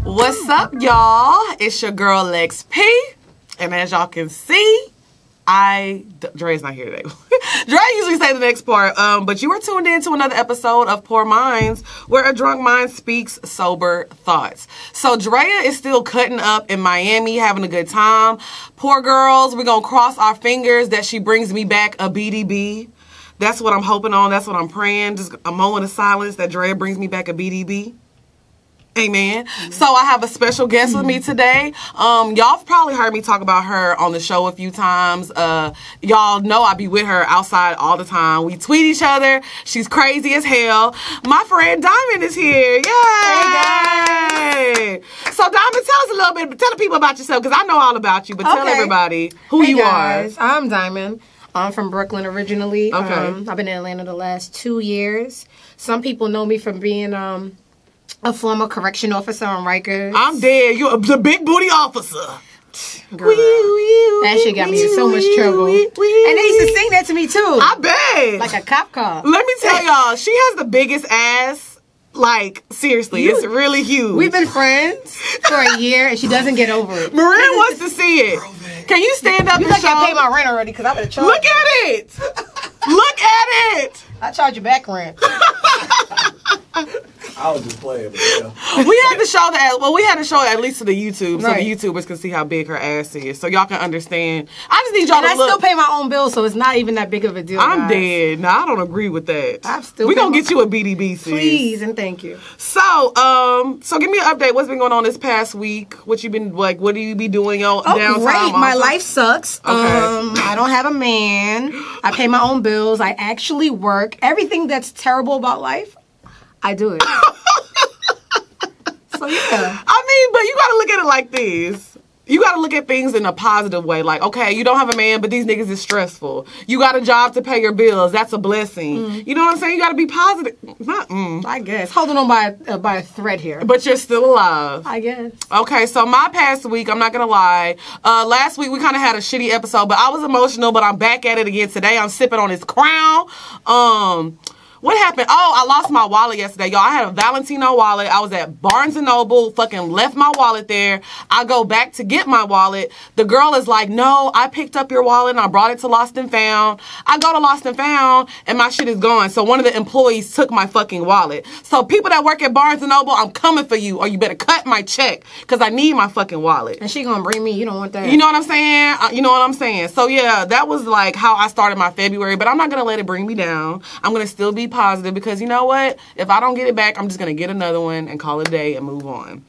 What's up, y'all? It's your girl Lex P. And as y'all can see, Dre's not here today. Dre usually say the next part, but you are tuned in to another episode of Poor Minds, where a drunk mind speaks sober thoughts. So Drea is still cutting up in Miami, having a good time. Poor girls, we're going to cross our fingers that she brings me back a BDB. That's what I'm hoping on. That's what I'm praying. Just a moment of silence that Drea brings me back a BDB. Amen. So I have a special guest with me today. Y'all probably heard me talk about her on the show a few times. Y'all know I be with her outside all the time. We tweet each other. She's crazy as hell. My friend Diamond is here. Yay! Hey, guys. So Diamond, tell us a little bit. Tell the people about yourself, because I know all about you, but tell everybody who you guys. are. I'm Diamond. I'm from Brooklyn originally. Okay. I've been in Atlanta the last 2 years. Some people know me from being a former correction officer on Rikers. I'm dead. You're the big booty officer. Girl, that shit got me in so much trouble. And they used to sing that to me too. I bet. Like a cop car. Let me tell y'all, she has the biggest ass. Like, seriously, it's really huge. We've been friends for a year, and she doesn't get over it. Maria wants to see it. Can you stand up and show? I paid my rent already, because I'm going to charge. Look at it. Look at it. I charge you back rent. I was just playing, but yeah. We had to show we had to show it at least to the YouTube, so right. the YouTubers can see how big her ass is, so y'all can understand. I just need y'all to look. I still pay my own bills, so it's not even that big of a deal. I'm guys. dead. No, I don't agree with that. We're gonna get you a BDB, sis. Please and thank you. So, so give me an update. What's been going on this past week? What you been like? What do you be doing your downtime? Great. My life sucks. Okay. I don't have a man. I pay my own bills. I actually work. Everything that's terrible about life, I do it. So, yeah. I mean, but you gotta look at it like this. You gotta look at things in a positive way. Like, okay, you don't have a man, but these niggas is stressful. You got a job to pay your bills. That's a blessing. You know what I'm saying? You gotta be positive. I guess. Holding on by a thread here. But you're still alive. I guess. Okay, so my past week, I'm not gonna lie. Last week we kind of had a shitty episode, but I was emotional, but I'm back at it again today. I'm sipping on this Crown. What happened? Oh, I lost my wallet yesterday, y'all. I had a Valentino wallet. I was at Barnes & Noble, fucking left my wallet there. I go back to get my wallet. The girl is like, no, I picked up your wallet and I brought it to Lost and Found. I go to Lost and Found and my shit is gone. So one of the employees took my fucking wallet. So people that work at Barnes & Noble, I'm coming for you, or you better cut my check, because I need my fucking wallet. And she gonna bring me, you don't want that. You know what I'm saying? You know what I'm saying? So yeah, that was like how I started my February, but I'm not gonna let it bring me down. I'm gonna still be positive, because you know what? If I don't get it back, I'm just going to get another one and call it a day and move on.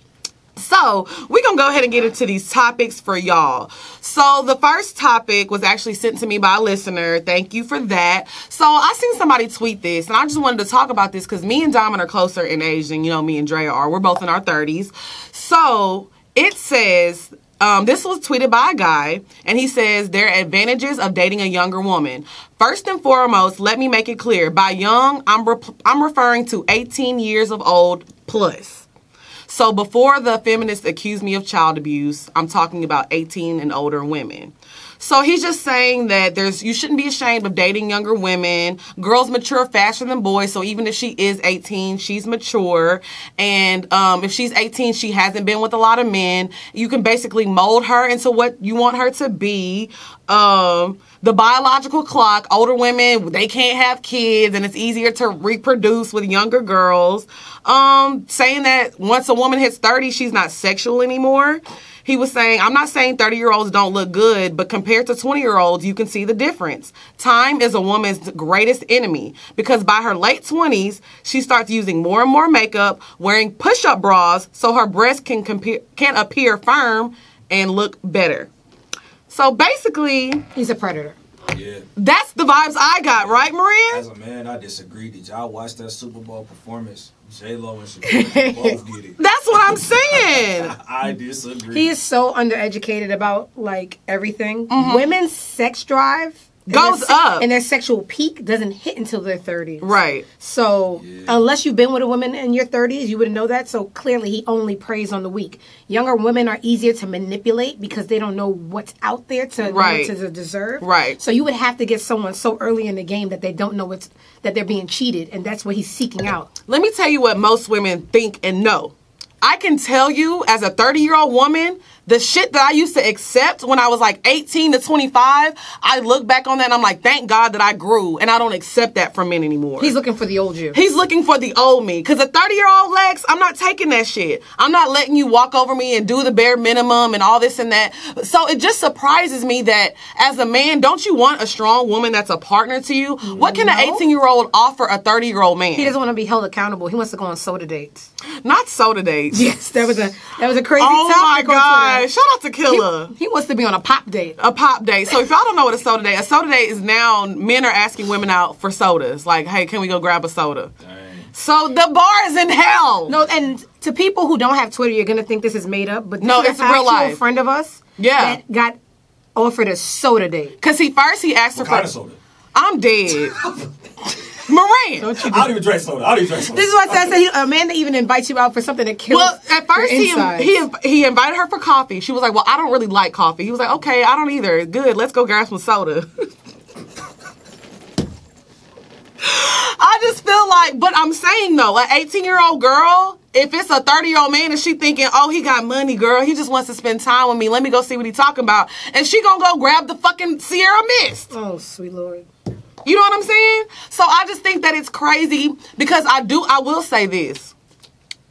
So we're going to go ahead and get into these topics for y'all. So the first topic was actually sent to me by a listener. Thank you for that. So I seen somebody tweet this, and I just wanted to talk about this because me and Diamond are closer in age than, you know, me and Drea are. We're both in our 30s. So it says... this was tweeted by a guy, and he says, there are advantages of dating a younger woman. First and foremost, let me make it clear. By young, I'm referring to 18 years of old plus. So before the feminists accuse me of child abuse, I'm talking about 18 and older women. So he's just saying that you shouldn't be ashamed of dating younger women. Girls mature faster than boys, so even if she is 18, she's mature. And if she's 18, she hasn't been with a lot of men. You can basically mold her into what you want her to be. The biological clock, older women, they can't have kids, and it's easier to reproduce with younger girls. Saying that once a woman hits 30, she's not sexual anymore. He was saying, I'm not saying 30-year-olds don't look good, but compared to 20-year-olds, you can see the difference. Time is a woman's greatest enemy, because by her late 20s, she starts using more and more makeup, wearing push-up bras, so her breasts can appear firm and look better. So basically... he's a predator. Yeah. That's the vibes I got, right, Maria? As a man, I disagree. Did y'all watch that Super Bowl performance? J-Lo and Shakira both get it. That's what I'm saying. I disagree. He is so undereducated about, like, everything. Women's sex drive goes up. And their sexual peak doesn't hit until their 30s. Right. So unless you've been with a woman in your 30s, you wouldn't know that. So clearly he only preys on the weak. Younger women are easier to manipulate because they don't know what's out there to deserve. Right. So you would have to get someone so early in the game that they don't know that they're being cheated, and that's what he's seeking out. Let me tell you what most women think and know. I can tell you as a 30-year-old woman, the shit that I used to accept when I was like 18 to 25, I look back on that and I'm like, thank God that I grew and I don't accept that from men anymore. He's looking for the old you. He's looking for the old me. Because a 30-year-old Lex, I'm not taking that shit. I'm not letting you walk over me and do the bare minimum and all this and that. So it just surprises me that as a man, don't you want a strong woman that's a partner to you? What can an 18-year-old offer a 30-year-old man? He doesn't want to be held accountable. He wants to go on soda dates. Not soda dates. Yes, that was a crazy oh topic. Oh my God. Shout out to Killer. He wants to be on a pop date. A pop date. So if y'all don't know what a soda date is now men are asking women out for sodas. Like, hey, can we go grab a soda? Dang. So the bar is in hell. No, and to people who don't have Twitter, you're going to think this is made up. But no, it's real life. A friend of us that got offered a soda date. Because he asked her for soda. I'm dead. Moran. I don't even drink soda. This is what I said. Amanda even invites you out for something that kills. Well, at first he invited her for coffee. She was like, "Well, I don't really like coffee." He was like, "Okay, I don't either. Good, let's go grab some soda." I just feel like, but I'm saying though, an 18-year-old girl, if it's a 30-year-old man and she thinking, oh, he got money, girl, he just wants to spend time with me. Let me go see what he talking about, and she gonna go grab the fucking Sierra Mist. Oh, sweet Lord. You know what I'm saying? So I just think that it's crazy because I will say this.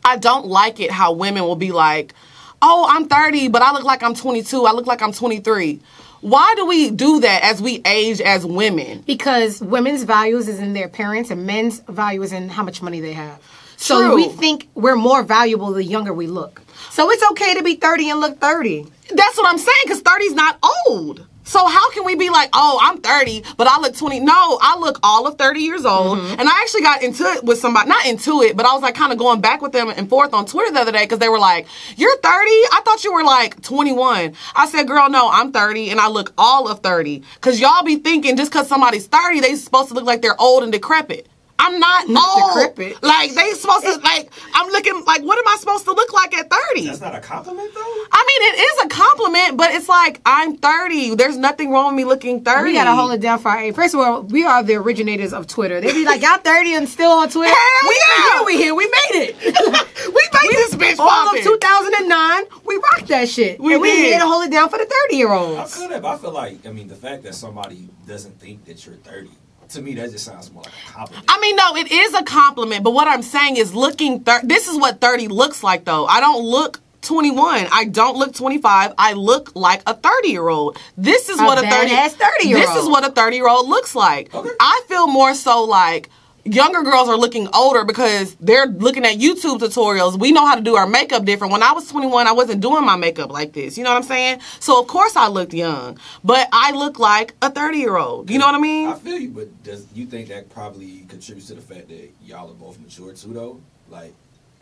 I don't like it how women will be like, oh, I'm 30, but I look like I'm 22. I look like I'm 23. Why do we do that as we age as women? Because women's values is in their parents and men's value is in how much money they have. So we think we're more valuable the younger we look. So it's okay to be 30 and look 30. That's what I'm saying, because 30's not old. So how can we be like, oh, I'm 30, but I look 20? No, I look all of 30 years old. Mm-hmm. And I actually got into it with somebody, not into it, but I was like kind of going back with them and forth on Twitter the other day because they were like, you're 30? I thought you were like 21. I said, girl, no, I'm 30 and I look all of 30. Because y'all be thinking just because somebody's 30, they supposed to look like they're old and decrepit. I'm not old. Decrepit. Like, they supposed to, like, I'm looking, like, what am I supposed to look like at 30? That's not a compliment, though? I mean, it is a compliment, but it's like, I'm 30. There's nothing wrong with me looking 30. We gotta hold it down for our age. First of all, we are the originators of Twitter. They be like, y'all 30 and still on Twitter? Hell we here. We made it. we made this bitch all of 2009, we rocked that shit. We here to hold it down for the 30-year-olds. I feel that, but I feel like, I mean, the fact that somebody doesn't think that you're 30, to me, that just sounds more like a compliment. I mean, no, it is a compliment, but what I'm saying is looking 30. This is what 30 looks like, though. I don't look 21. I don't look 25. I look like a 30-year-old. This is what a 30-year-old. This is what a 30-year-old looks like. Okay. I feel more so like younger girls are looking older because they're looking at YouTube tutorials. We know how to do our makeup different. When I was 21, I wasn't doing my makeup like this. You know what I'm saying? So, of course, I looked young. But I look like a 30-year-old. You know what I mean? I feel you, but does you think that probably contributes to the fact that y'all are both mature, too, though? Like,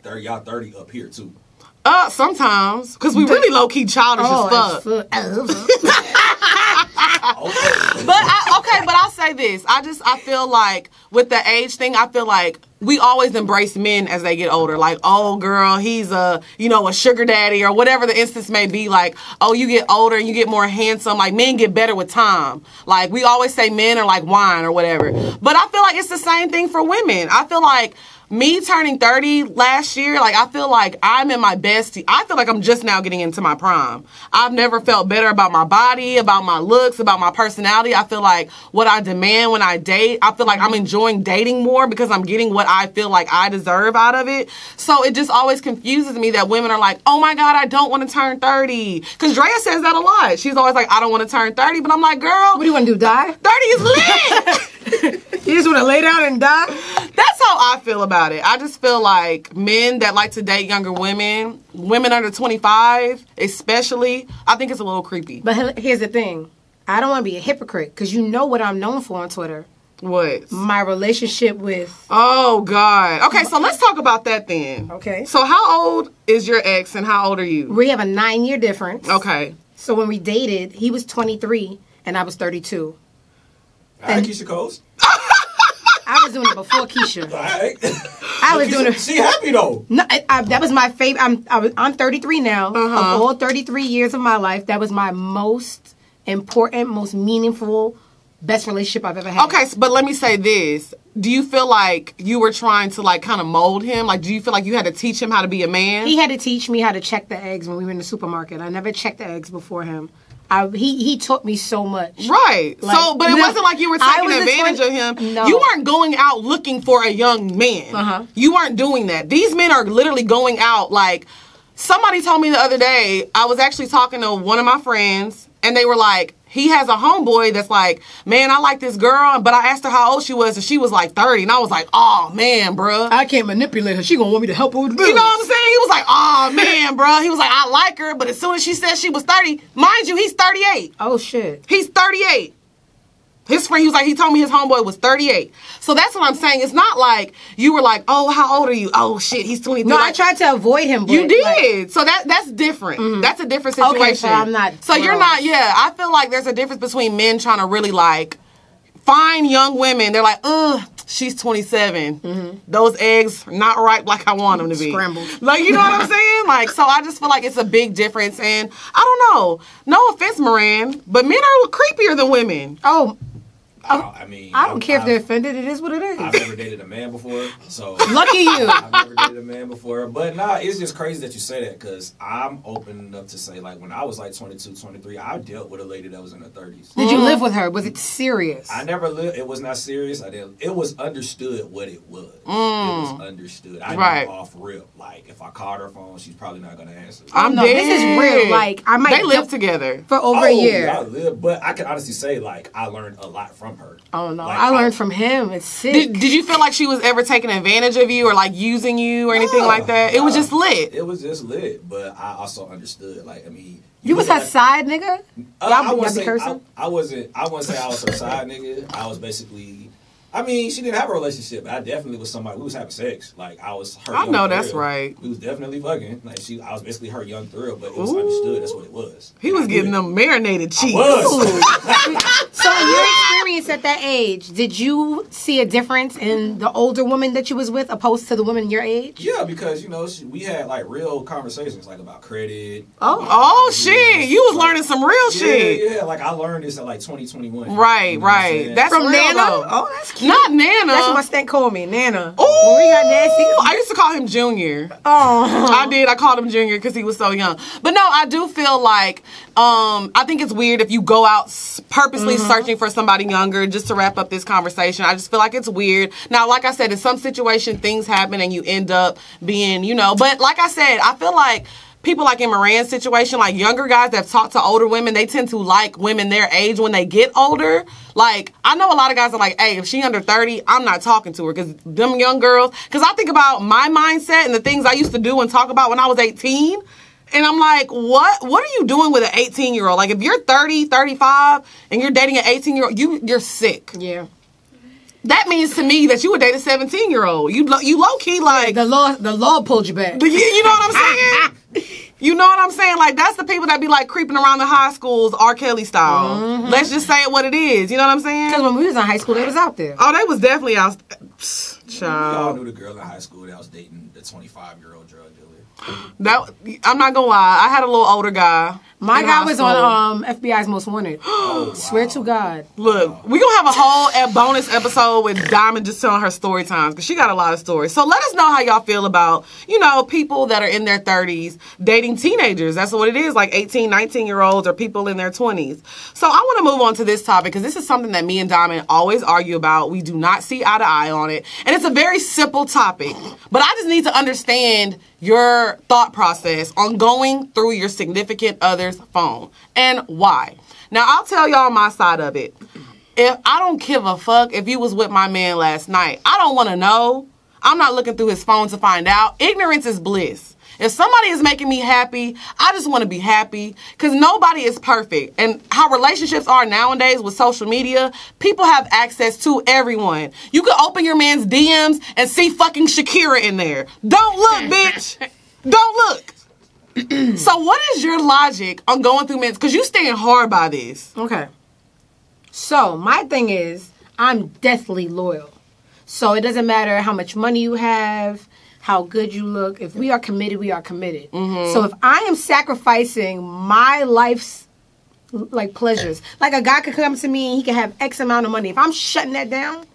y'all 30 up here, too. Sometimes. Because we really low-key childish as fuck. But I'll say this. I feel like with the age thing, I feel like we always embrace men as they get older. Like, oh, girl, he's a sugar daddy or whatever the instance may be. Like, oh, you get older and you get more handsome. Like, men get better with time. Like, we always say men are like wine or whatever. But I feel like it's the same thing for women. I feel like me turning 30 last year, like, I feel like I'm in my best. I feel like I'm just now getting into my prime. I've never felt better about my body, about my looks, about my personality. I feel like what I demand when I date, I feel like I'm enjoying dating more because I'm getting what I feel like I deserve out of it. So it just always confuses me that women are like, oh my God, I don't want to turn 30. Because Drea says that a lot. She's always like, I don't want to turn 30. But I'm like, girl, what do you want to do, die? 30 is lit. You just want to lay down and die? That's how I feel about it. I just feel like men that like to date younger women under 25 especially, I think it's a little creepy. But here's the thing. I don't want to be a hypocrite because you know what I'm known for on Twitter. What? My relationship with... Oh, God. Okay, so let's talk about that then. Okay. So how old is your ex and how old are you? We have a 9-year difference. Okay. So when we dated, he was 23 and I was 32. All right, Keisha Coles. I was doing it before Keisha. All right. I was doing it. She happy though. No, that was my favorite. I'm 33 now. Of all 33 years of my life, that was my most important, most meaningful, best relationship I've ever had. Okay, but let me say this. Do you feel like you were trying to like kind of mold him? Like, do you feel like you had to teach him how to be a man? He had to teach me how to check the eggs when we were in the supermarket. I never checked the eggs before him. He taught me so much. Right. Like, so, but it wasn't like you were taking advantage of him. No. You weren't going out looking for a young man. You weren't doing that. These men are literally going out like, somebody told me the other day, I was actually talking to one of my friends, and they were like, he has a homeboy that's like, man, I like this girl, but I asked her how old she was, and she was like 30, and I was like, oh, man, bruh. I can't manipulate her. She gonna want me to help her with the bills. You know what I'm saying? He was like, oh, man, bruh. He was like, I like her, but as soon as she said she was 30, mind you, he's 38. Oh, shit. He's 38. His friend, he told me his homeboy was 38. So that's what I'm saying. It's not like you were like, oh, how old are you? Oh, shit, he's 23. No, I tried to avoid him. But you did. So that's different. That's a different situation. Okay, so I'm not. So you're not, I feel like there's a difference between men trying to really like find young women. They're like, ugh, she's 27. Those eggs are not ripe like I want them to be. Scrambled. Like, you know what I'm saying? Like, so I just feel like it's a big difference. And I don't know. No offense, Moran, but men are creepier than women. Oh, I mean, I don't care if they're offended. It is what it is. I've never dated a man before, so lucky you. I've never dated a man before, but nah, it's just crazy that you say that because I'm open enough to say like when I was like 22, 23, I dealt with a lady that was in her 30s. Did you live with her? Was it serious? I never lived. It was not serious. I didn't. It was understood what it was. It was understood. I knew off rip. Like if I called her phone, she's probably not gonna answer. I'm no, dead. This is real. Like I might. They lived together for over a year. I lived, but I can honestly say like I learned a lot from her. Oh no, like, I learned from him. It's sick. Did you feel like she was ever taking advantage of you or like using you or anything like that? It was just lit. It was just lit, but I also understood. Like I mean, you was her side nigga. I wouldn't say I wasn't say I was her side nigga. I was basically. I mean, she didn't have a relationship, but I definitely was somebody. We was having sex. Like I was her. I know young that's thrill. right. We was definitely fucking. Like I was basically her young thrill, but it was understood. That's what it was. He was getting them marinated cheeks. So in your experience at that age, did you see a difference in the older woman that you was with opposed to the woman your age? Yeah, because you know we had like real conversations like about credit. Oh shit! You was learning some real shit. Yeah. Like I learned this at like 2021. Right, you know right. That's from real, Nana. Though. Oh, that's cute. Not Nana. That's what my stank called me, Nana. Oh, we got nasty. I used to call him Junior. Oh, I did. I called him Junior because he was so young. But no, I do feel like I think it's weird if you go out purposely searching for somebody younger. Just to wrap up this conversation, I just feel like it's weird. Now, like I said, in some situation, things happen and you end up being, But like I said, I feel like people like in Moran's situation, like younger guys that talk to older women, they tend to like women their age when they get older. Like, I know a lot of guys are like, hey, if she under 30, I'm not talking to her because them young girls, because I think about my mindset and the things I used to do and talk about when I was 18. And I'm like, what are you doing with an 18-year-old? Like, if you're 30, 35, and you're dating an 18-year-old, you're sick. Yeah. That means to me that you would date a 17-year-old. You low-key, like... The law pulled you back. You know what I'm saying? You know what I'm saying? Like, that's the people that be, like, creeping around the high schools R. Kelly style. Let's just say it what it is. You know what I'm saying? Because when we was in high school, they was out there. Oh, they was definitely out. Child. We all knew the girl in high school that was dating the 25-year-old drug dealer. I'm not gonna lie. I had a little older guy. My guy was on FBI's Most Wanted. Wow. Swear to God. Look, we gonna have a whole bonus episode with Diamond just telling her story times because she got a lot of stories. So let us know how y'all feel about, people that are in their 30s dating teenagers. That's what it is, like 18, 19-year-olds or people in their 20s. So I want to move on to this topic because this is something that me and Diamond always argue about. We do not see eye to eye on it. And it's a very simple topic. But I just need to understand your thought process on going through your significant other's phone and why. Now, I'll tell y'all my side of it. If I don't give a fuck if you was with my man last night, I don't want to know. I'm not looking through his phone to find out. Ignorance is bliss. If somebody is making me happy, I just want to be happy because nobody is perfect. And how relationships are nowadays with social media, people have access to everyone. You can open your man's DMs and see fucking Shakira in there. Don't look, bitch. Don't look. So what is your logic on going through men's? Because you stand hard by this. Okay. So my thing is, I'm deathly loyal. So it doesn't matter how much money you have, how good you look. If we are committed, we are committed. Mm-hmm. So if I am sacrificing my life's like pleasures, like a guy could come to me and he can have X amount of money. If I'm shutting that down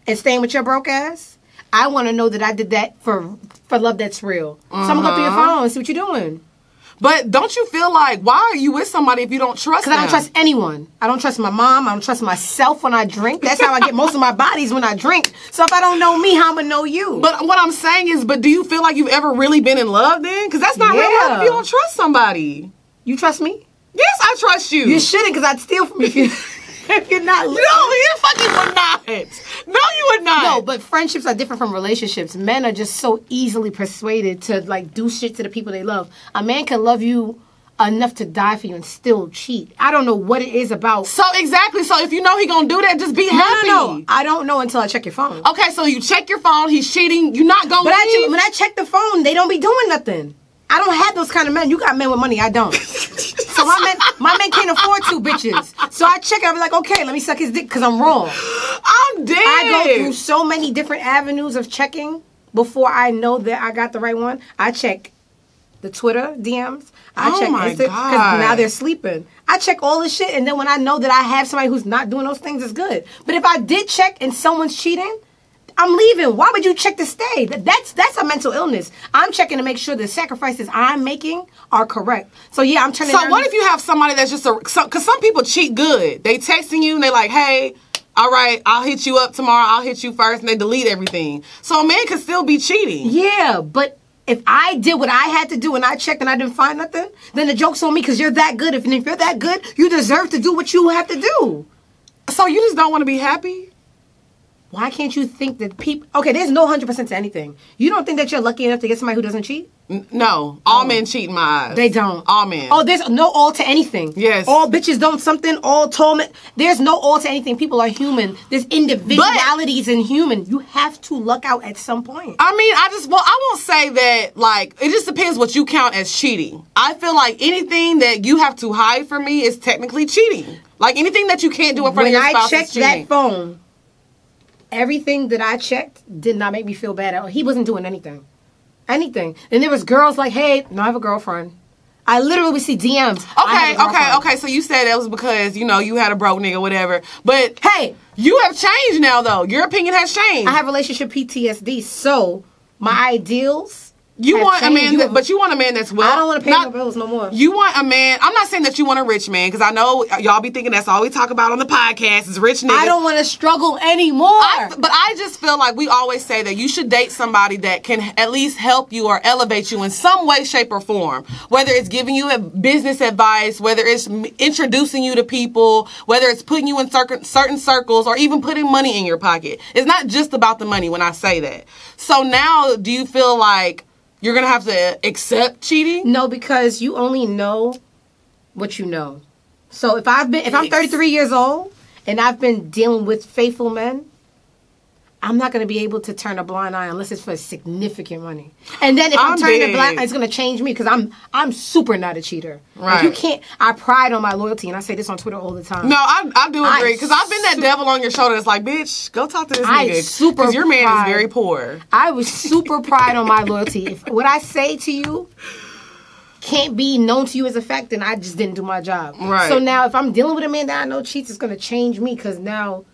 and staying with your broke ass, I want to know that I did that for love that's real. Mm-hmm. So I'm gonna go through your phone and see what you're doing. But don't you feel like, why are you with somebody if you don't trust them? Because I don't trust anyone. I don't trust my mom. I don't trust myself when I drink. That's how I get most of my bodies when I drink. So if I don't know me, how am I know you? But what I'm saying is, but do you feel like you've ever really been in love then? Because that's not real love if you don't trust somebody. You trust me? Yes, I trust you. You shouldn't, because I'd steal from you if you're not. No, you fucking would not. No, you would not. No, but friendships are different from relationships. Men are just so easily persuaded to like do shit to the people they love. A man can love you enough to die for you and still cheat. I don't know what it is about. So exactly. So if you know he gonna do that, just be happy. No. I don't know until I check your phone. Okay, so you check your phone. He's cheating. You're not gonna. But when I check the phone, they don't be doing nothing. I don't have those kind of men. You got men with money. I don't. So my men can't afford 2 bitches. So I check it. I be like, okay, let me suck his dick because I'm wrong. I'm dead. I go through so many different avenues of checking before I know that I got the right one. I check the Twitter DMs. I check Instagram because now they're sleeping. I check all this shit, and then when I know that I have somebody who's not doing those things, it's good. But if I did check and someone's cheating, I'm leaving. Why would you check to stay? That's a mental illness. I'm checking to make sure the sacrifices I'm making are correct. So yeah, I'm turning. So what if you have somebody that's just because some people cheat good. They texting you and they like, hey, all right, I'll hit you up tomorrow. I'll hit you first, and they delete everything. So a man could still be cheating. Yeah, but if I did what I had to do and I checked and I didn't find nothing, then the joke's on me because you're that good. If you're that good, you deserve to do what you have to do. So you just don't want to be happy? Why can't you think that people... Okay, there's no 100% to anything. You don't think that you're lucky enough to get somebody who doesn't cheat? No. All men cheat in my eyes. They don't. All men. Oh, there's no all to anything. Yes. All bitches don't something, all tall men... There's no all to anything. People are human. There's individualities in human. You have to luck out at some point. I mean, I won't say that, like, it just depends what you count as cheating. I feel like anything that you have to hide from me is technically cheating. Like, anything that you can't do in front of your spouse is cheating. When I checked that phone... Everything that I checked did not make me feel bad. He wasn't doing anything. Anything. And there was girls like, hey, no, I have a girlfriend. I literally would see DMs. Okay. So you said that was because, you know, you had a broke nigga, whatever. But, hey, you have changed now, though. Your opinion has changed. I have relationship PTSD, so my ideals... You want a man, but you want a man that's well. I don't want to pay no bills no more. You want a man. I'm not saying that you want a rich man because I know y'all be thinking that's all we talk about on the podcast is rich niggas. I don't want to struggle anymore. But I just feel like we always say that you should date somebody that can at least help you or elevate you in some way, shape, or form. Whether it's giving you business advice, whether it's introducing you to people, whether it's putting you in certain circles, or even putting money in your pocket. It's not just about the money when I say that. So now, do you feel like you're going to have to accept cheating? No, because you only know what you know. So if I'm 33 years old and I've been dealing with faithful men, I'm not going to be able to turn a blind eye unless it's for significant money. And then if I'm turning a blind eye, it's going to change me because I'm super not a cheater. Right. Like you can't. I pride on my loyalty, and I say this on Twitter all the time. No, I do agree because I've been that devil on your shoulder that's like, bitch, go talk to this nigga because your man is very poor. I was super pride on my loyalty. If what I say to you can't be known to you as a fact, then I just didn't do my job. Right. So now if I'm dealing with a man that I know cheats, it's going to change me because now,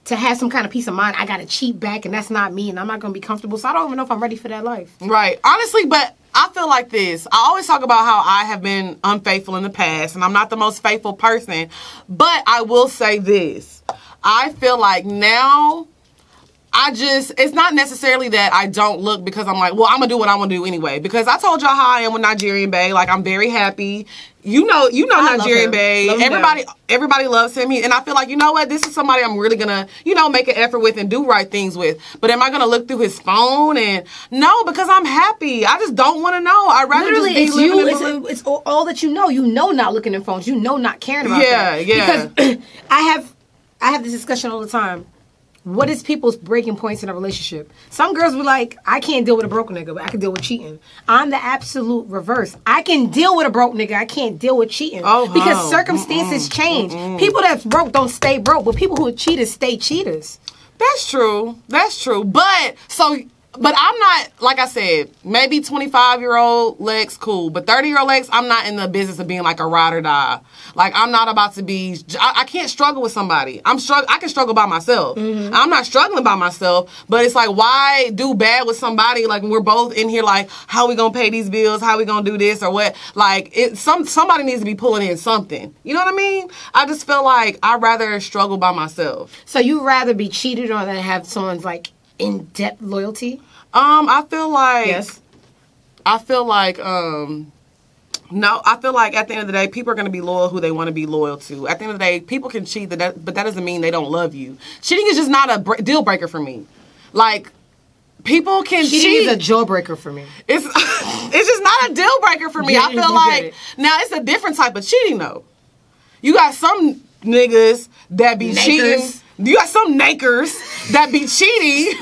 to have some kind of peace of mind, I got to cheat back, and that's not me, and I'm not going to be comfortable. So I don't even know if I'm ready for that life. Right. Honestly, but I feel like this. I always talk about how I have been unfaithful in the past, and I'm not the most faithful person. But I will say this. I feel like now, it's not necessarily that I don't look because I'm like, well, I'm going to do what I want to do anyway. Because I told y'all how I am with Nigerian Bae. Like, I'm very happy. You know Nigerian Bae. Everybody loves him. And I feel like, you know what? This is somebody I'm really going to, make an effort with and do right things with. But am I going to look through his phone? And no, because I'm happy. I just don't want to know. I'd rather literally, just be living in it's all that you know. You know not looking at phones. You know not caring about that. Yeah. Because I have this discussion all the time What is people's breaking points in a relationship? Some girls were like, I can't deal with a broke nigga, but I can deal with cheating. I'm the absolute reverse. I can deal with a broke nigga. I can't deal with cheating. Because circumstances change. People that's broke don't stay broke, but people who are cheaters stay cheaters. That's true. That's true. But I'm not, like I said, maybe 25-year-old Lex, cool. But 30-year-old Lex, I'm not in the business of being like a ride or die. Like, I'm not about to be, I can't struggle with somebody. I can struggle by myself. I'm not struggling by myself, but it's like, why do bad with somebody? Like, we're both in here like, how we gonna pay these bills? How we gonna do this or what? Like, somebody needs to be pulling in something. You know what I mean? I just feel like I'd rather struggle by myself. So you'd rather be cheated on than have someone's like in-depth loyalty? I feel like yes. No, I feel like at the end of the day, people are going to be loyal who they want to be loyal to. At the end of the day, people can cheat, but that doesn't mean they don't love you. Cheating is just not a deal breaker for me. Like, people can cheat. Cheating is a jaw breaker for me. It's just not a deal breaker for me. Yeah, I feel like now it's a different type of cheating though. You got some niggas that be cheating. You got some nakers that be cheating,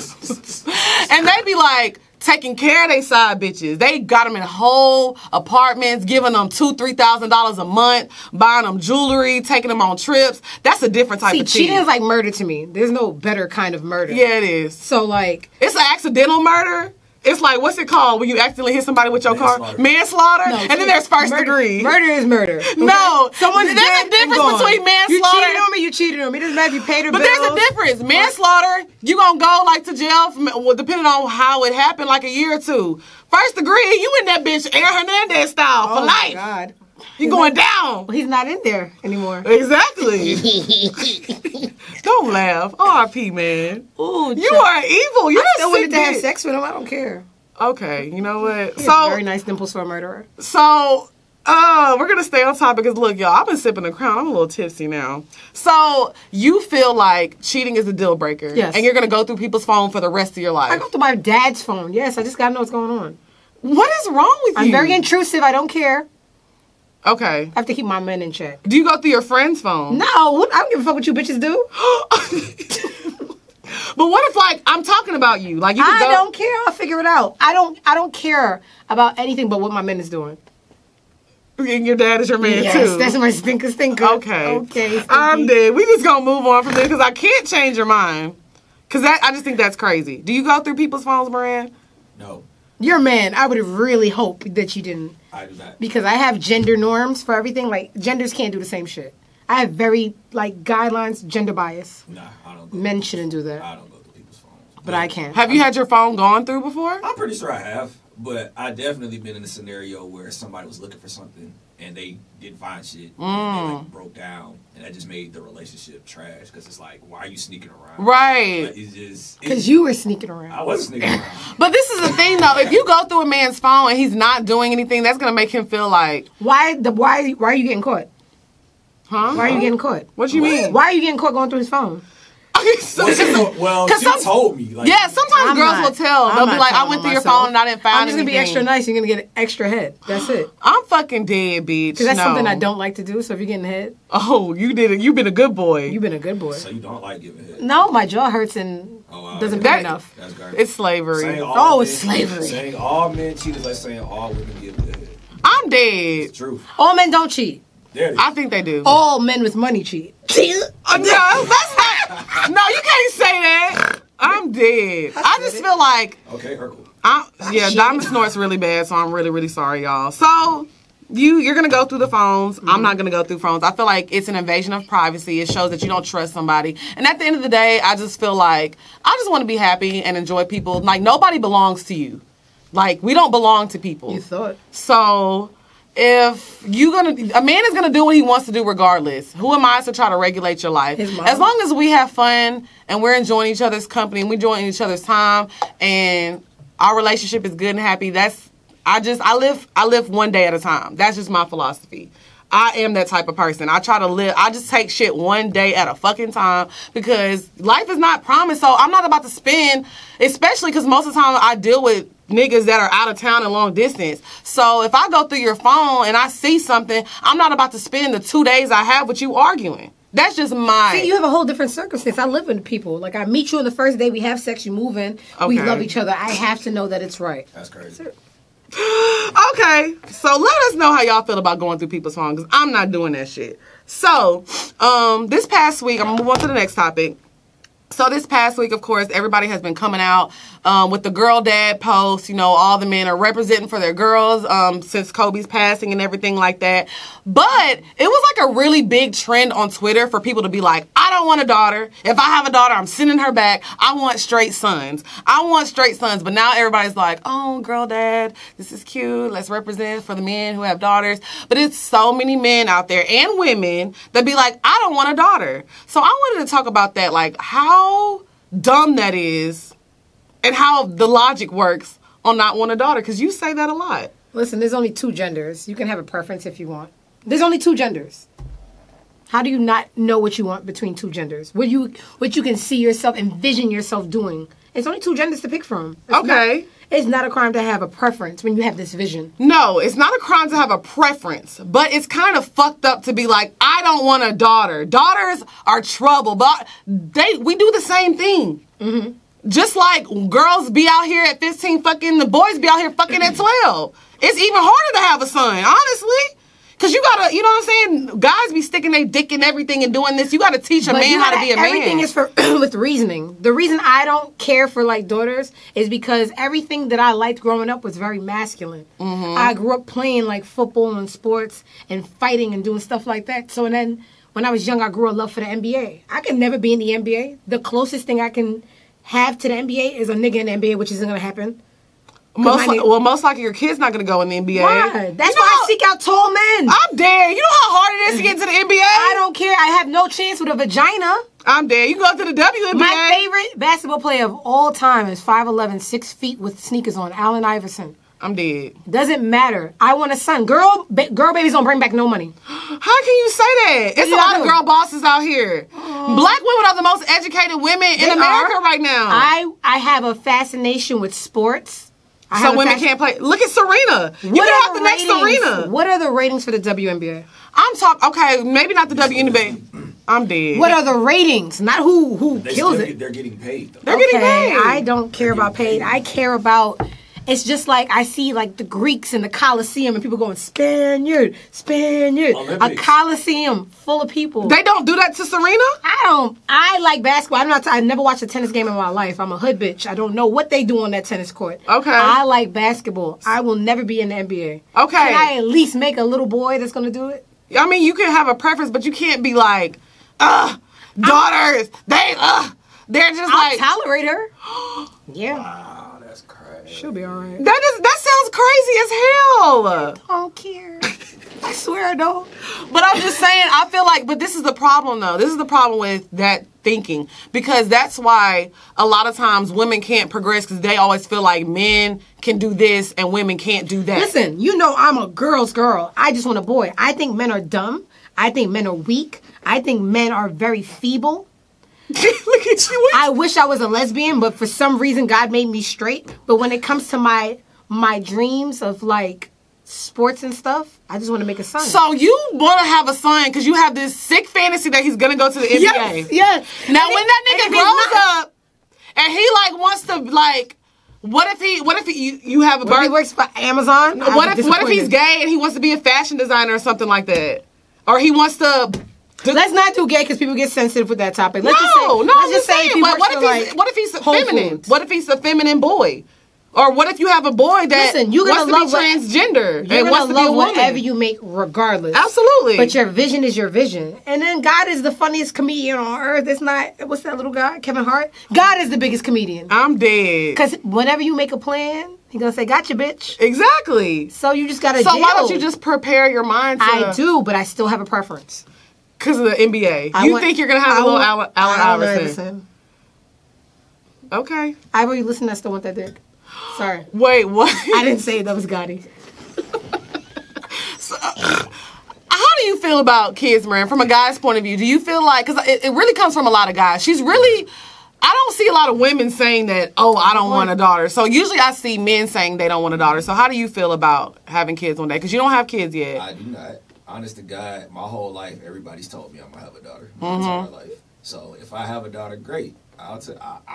and they be like taking care of their side bitches. They got them in whole apartments, giving them $2,000-$3,000 a month, buying them jewelry, taking them on trips. That's a different type of cheating. Cheating is like murder to me. There's no better kind of murder. Yeah, it is. So like, it's an accidental murder. It's like, what's it called when you accidentally hit somebody with your car? Manslaughter. No, and then there's first degree. Murder is murder. Okay? No, there's a difference between manslaughter. You cheated on me, you cheated on me. It doesn't matter if you paid her bills. But there's a difference. Manslaughter, you gonna go like to jail, depending on how it happened, like a year or two. First degree, you in that bitch Aaron Hernandez style for life. Oh my God. You going down. Well, he's not in there anymore. Exactly. Don't laugh. R.I.P. man. Ooh, you are evil. You're I still wanted to have sex with him. I don't care. Okay, you know what? He has very nice dimples for a murderer. So, we're going to stay on topic because, look, y'all, I've been sipping the Crown. I'm a little tipsy now. So, you feel like cheating is a deal breaker. Yes. And you're going to go through people's phone for the rest of your life. I go through my dad's phone. Yes, I just got to know what's going on. What is wrong with you? I'm very intrusive. I don't care. Okay. I have to keep my men in check. Do you go through your friend's phone? No. I don't give a fuck what you bitches do. But what if, like, I'm talking about you? Like, you can I don't care. I'll figure it out. I don't care about anything but what my man is doing. And your dad is your man, yes, too. Yes, that's my stinker. Okay. Okay, stinky. I'm dead. We just gonna move on from this because I can't change your mind. Because I just think that's crazy. Do you go through people's phones, Moran? No. Your man, I would really hope that you didn't. I do not. Because I have gender norms for everything. Like, genders can't do the same shit. I have very, like, guidelines, gender bias. Nah, I don't. Men shouldn't do that. I don't go through people's phones. But I can. Have you had your phone gone through before? I'm pretty sure I have. But I definitely been in a scenario where somebody was looking for something and they didn't find shit. And they like broke down, and that just made the relationship trash. Because it's like, why are you sneaking around? Right. Like, it's just because you were sneaking around. I was sneaking around. But this is the thing, though. If you go through a man's phone and he's not doing anything, that's gonna make him feel like why are you getting caught? Huh? Why are you getting caught? What do you mean? Why are you getting caught going through his phone? Well, she told me. Like, yeah, sometimes girls will tell. They'll be like, I went through your phone and I didn't find anything. I'm just going to be extra nice. You're going to get extra head. That's it. I'm fucking dead, bitch. Because that's something I don't like to do. So if you're getting head. Oh, you did it. You've been a good boy. You've been a good boy. So you don't like giving head? No, my jaw hurts and doesn't pay enough. That's garbage. It's slavery. It's slavery. Saying all men cheat is like saying all women give good head. I'm dead. It's true. All men don't cheat. I think they do. All men with money cheat. No, that's not. No, you can't say that. I'm dead. I just feel like. Okay, Urkel. Diamond snorts really bad, so I'm really, really sorry, y'all. So you're gonna go through the phones. Mm-hmm. I'm not gonna go through phones. I feel like it's an invasion of privacy. It shows that you don't trust somebody. And at the end of the day, I just feel like I just want to be happy and enjoy people. Like, nobody belongs to you. Like, we don't belong to people. You thought. So if a man is gonna do what he wants to do regardless. Who am I to try to regulate your life? As long as we have fun and we're enjoying each other's company and we're enjoying each other's time and our relationship is good and happy, I live one day at a time. That's just my philosophy. I am that type of person. I just take shit one day at a fucking time because life is not promised. So I'm not about to spend, especially because most of the time I deal with niggas that are out of town and long distance. So if I go through your phone and I see something, I'm not about to spend the 2 days I have with you arguing. That's just my... See, you have a whole different circumstance. I live with people. Like, I meet you on the first day, we have sex, you move in, we Okay. love each other. I have to know that it's right. That's crazy. Okay, so let us know how y'all feel about going through people's phones, because I'm not doing that shit. So, this past week, I'm going to move on to the next topic. So this past week, of course, everybody has been coming out with the girl dad post. You know, all the men are representing for their girls since Kobe's passing and everything like that. But it was like a really big trend on Twitter for people to be like, I don't want a daughter. If I have a daughter, I'm sending her back. I want straight sons. I want straight sons. But now everybody's like, oh, girl dad, this is cute. Let's represent for the men who have daughters. But it's so many men out there and women that be like, I don't want a daughter. So I wanted to talk about that, like how dumb that is and how the logic works on not wanting a daughter, because you say that a lot. Listen, there's only two genders. You can have a preference if you want. There's only two genders. How do you not know what you want between two genders? What you can see yourself, envision yourself doing. It's only two genders to pick from. It's not a crime to have a preference when you have this vision. No, it's not a crime to have a preference, but it's kind of fucked up to be like, I don't want a daughter. Daughters are trouble, but we do the same thing. Mm-hmm. Just like girls be out here at 15 fucking, the boys be out here fucking at 12. It's even harder to have a son, honestly. Because you gotta, you know what I'm saying? Guys be sticking their dick in everything and doing this. You gotta teach a man how to be a man. Everything is for with reasoning. The reason I don't care for like daughters is because everything that I liked growing up was very masculine. Mm-hmm. I grew up playing like football and sports and fighting and doing stuff like that. So and then when I was young, I grew a love for the NBA. I can never be in the NBA. The closest thing I can have to the NBA is a nigga in the NBA, which isn't gonna happen. Most likely your kid's not going to go in the NBA. Why? That's why I seek out tall men. I'm dead. You know how hard it is to get into the NBA? I don't care. I have no chance with a vagina. I'm dead. You go to the WNBA. My favorite basketball player of all time is 5'11", 6 feet with sneakers on, Allen Iverson. I'm dead. Doesn't matter. I want a son. Girl babies don't bring back no money. How can you say that? It's a lot of girl bosses out here. Black women are the most educated women in America right now. I have a fascination with sports. So women can't play. Look at Serena. You can have the next Serena. What are the ratings for the WNBA? I'm talking. Okay, maybe not the WNBA. I'm dead. What are the ratings? Not who kills it. They're getting paid, though. They're getting paid. I don't care about paid. I care about. It's just like I see like the Greeks in the Colosseum and people going Spaniard. Olympics. A Colosseum full of people. They don't do that to Serena? I like basketball. I never watched a tennis game in my life. I'm a hood bitch. I don't know what they do on that tennis court. Okay. I like basketball. I will never be in the NBA. Okay. Can I at least make a little boy that's going to do it? I mean, you can have a preference, but you can't be like, daughters, they're just I'll like. tolerate her. Yeah. Wow, that's crazy. She'll be all right. That sounds crazy as hell. I don't care. I swear I don't. But I'm just saying, I feel like, but this is the problem though. This is the problem with that thinking, because that's why a lot of times women can't progress, because they always feel like men can do this and women can't do that. Listen, you know I'm a girl's girl. I just want a boy. I think men are dumb. I think men are weak. I think men are very feeble. Look at you. I wish I was a lesbian, but for some reason God made me straight. But when it comes to my dreams of like sports and stuff, I just want to make a son. So you want to have a son because you have this sick fantasy that he's gonna go to the NBA. Yes. Now when that nigga grows up and he like wants to like, what if you have a What if he works for Amazon? What if he's gay and he wants to be a fashion designer or something like that, or he wants to. Let's not do gay because people get sensitive with that topic. What if he's feminine? What if he's a feminine boy? Or what if you have a boy that wants to be transgender and wants to be a woman? Whatever you make regardless. Absolutely. But your vision is your vision. And then God is the funniest comedian on earth. It's not, what's that little guy, Kevin Hart? God is the biggest comedian. I'm dead. Because whenever you make a plan, he's going to say, gotcha, bitch. Exactly. So you just got to So why don't you just prepare your mind to... I do, but I still have a preference. Because of the NBA. You think you're going to have a little Allen Iverson? Okay. Ivor, you listen, I still want that dick. Sorry. Wait, what? I didn't say that was Gotti. So, how do you feel about kids, Marianne, from a guy's point of view? Do you feel like, because it really comes from a lot of guys. I don't see a lot of women saying that, oh, I don't want a daughter. So usually I see men saying they don't want a daughter. So how do you feel about having kids one day? Because you don't have kids yet. I do not. honest to God, my whole life, everybody's told me I'm gonna have a daughter. My entire life. So if I have a daughter, great. I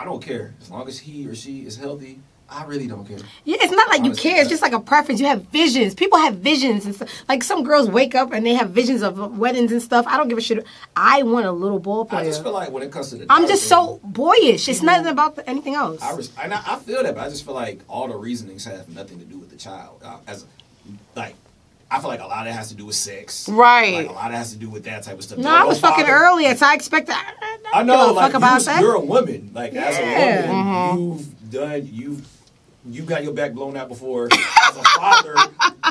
don't care as long as he or she is healthy. I really don't care. Yeah, it's not like you Honestly, care. It's just like a preference. You have visions. People have visions and stuff. Like some girls wake up and they have visions of weddings and stuff. I don't give a shit. I want a little ball player. I just feel like when it comes to the I'm daughter just thing, so boyish. It's nothing about anything else. I feel that, but I just feel like all the reasonings have nothing to do with the child. I feel like a lot of it has to do with sex. Right. Like, a lot of it has to do with that type of stuff. No, I was fucking earlier, so I expected. I know, like, fuck about that. you're a woman. Like, as a Yeah. woman, you've got your back blown out before. As a father,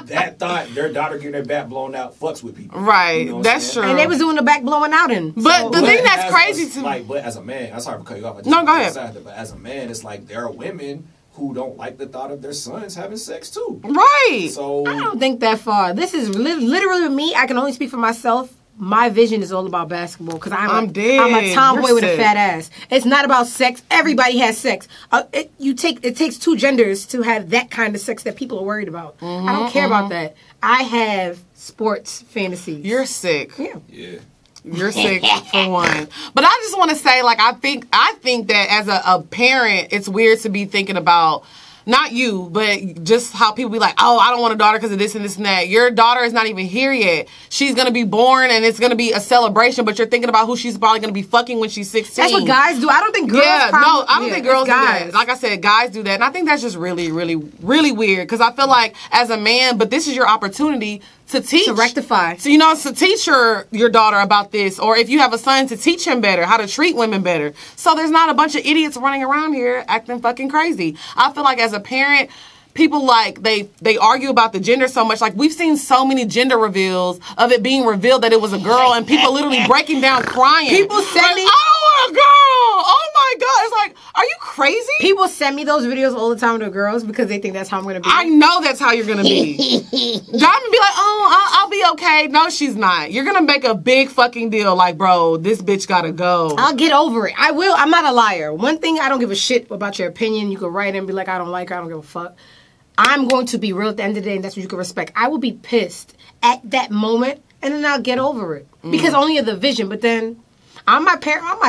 that thought their daughter getting their back blown out fucks with people. Right. You know what I'm That's saying? true. And they was doing the back blowing out in. But the thing that's as crazy a- to me. like, but as a man, I'm sorry for cutting you off. I just No, want go to ahead. decide that, but as a man, it's like there are women who don't like the thought of their sons having sex too. Right. So I don't think that far. This is literally with me. I can only speak for myself. My vision is all about basketball because I'm dead. a tomboy You're with a sick. fat ass. It's not about sex. Everybody has sex. It takes two genders to have that kind of sex that people are worried about. I don't care about that. I have sports fantasies. You're sick. yeah. yeah. You're sick for one. But I just want to say, like, I think that as a parent, it's weird to be thinking about, not you, but just how people be like, oh, I don't want a daughter because of this and this and that. Your daughter is not even here yet. She's going to be born and it's going to be a celebration, but you're thinking about who she's probably going to be fucking when she's 16. That's what guys do. I don't think girls. Yeah, probably, no, I don't think girls do guys. that. Like I said, guys do that. And I think that's just really, really, really weird. Because I feel like as a man, but this is your opportunity to teach. To rectify. So, you know, to teach your daughter about this. Or if you have a son, to teach him better, how to treat women better. So there's not a bunch of idiots running around here acting fucking crazy. I feel like as a parent, people like they argue about the gender so much. Like we've seen so many gender reveals of it being revealed that it was a girl and people literally breaking down crying. People send like, me- I don't want a girl. Oh my God. It's like, are you crazy? People send me those videos all the time to girls because they think that's how I'm going to be. I know that's how you're gonna be. Diamond be like, oh, I'll be okay. No, she's not. You're gonna make a big fucking deal. Like, bro, this bitch gotta go. I'll get over it. I will. I'm not a liar. One thing, I don't give a shit about your opinion. You can write and be like, I don't like her. I don't give a fuck. I'm going to be real at the end of the day, and that's what you can respect. I will be pissed at that moment, and then I'll get over it. Because only of the vision. But then, I'm my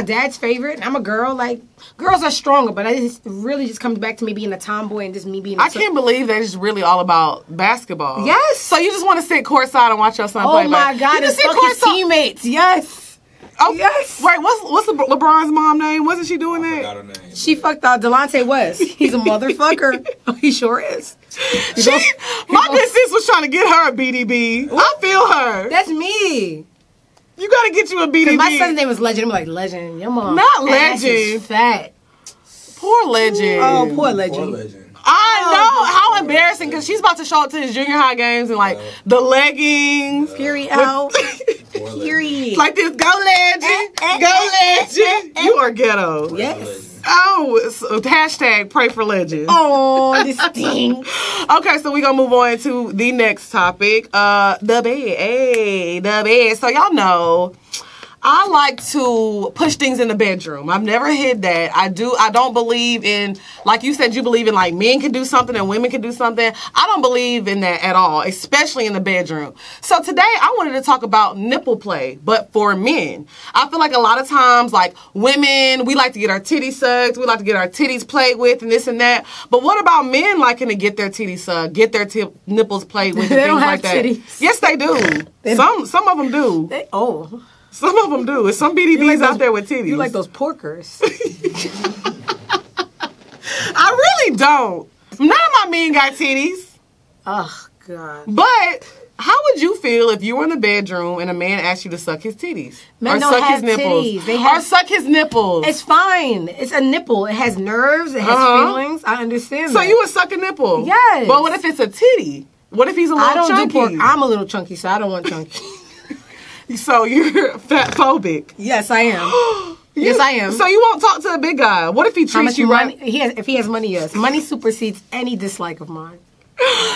dad's favorite, and I'm a girl. Like, girls are stronger, but it really just comes back to me being a tomboy and just me being I can't believe that it's really all about basketball. Yes. So you just want to sit courtside and watch your son play? Oh my but God, you just it's sit fuck his courtside. teammates. Yes. Oh Yes. Wait, what's LeBron's mom name? Wasn't she doing I that? forgot her name. She fucked out Delonte West. He's a motherfucker. He sure is. My good sis was trying to get her a BDB. I feel her. That's me. You gotta get you a BDB. My son's name was Legend. I'm like, Legend, your mom. Not ass is Legend. fat. Poor Legend. Oh, poor Poor Legend. legend. I know how embarrassing because she's about to show up to his junior high games and like the leggings, Period. Out. Poor legend. Period. like this. Go Legend, go Legend. You are ghetto. Yes. Oh, so hashtag pray for Legend. Oh, this stinks. Okay, so we're gonna move on to the next topic. The bed. Hey, the bed. So y'all know I like to push things in the bedroom. I've never hid that. I don't believe in, like you said, you believe in like men can do something and women can do something. I don't believe in that at all, especially in the bedroom. So today I wanted to talk about nipple play, but for men. I feel like a lot of times, like women, we like to get our titties sucked, we like to get our titties played with and this and that. But what about men liking to get their titties sucked, get their nipples played with and They things don't like have that? titties. Yes, they do. Some of them do. Some of them do. There's some BDBs out there with titties. You like those porkers. I really don't. None of my men got titties. Oh, God. But how would you feel if you were in the bedroom and a man asked you to suck his titties? Men or don't suck have his nipples? titties. They have- or suck his nipples? It's fine. It's a nipple. It has nerves. It has feelings. I understand So that. you would suck a nipple? Yes. But what if it's a titty? What if he's a little I don't chunky? do pork. I'm a little chunky, so I don't want chunky. So you're fat phobic. Yes, I am. Yes, I am. So you won't talk to a big guy. What if he How treats much you money? right? If he has money, yes. Money supersedes any dislike of mine.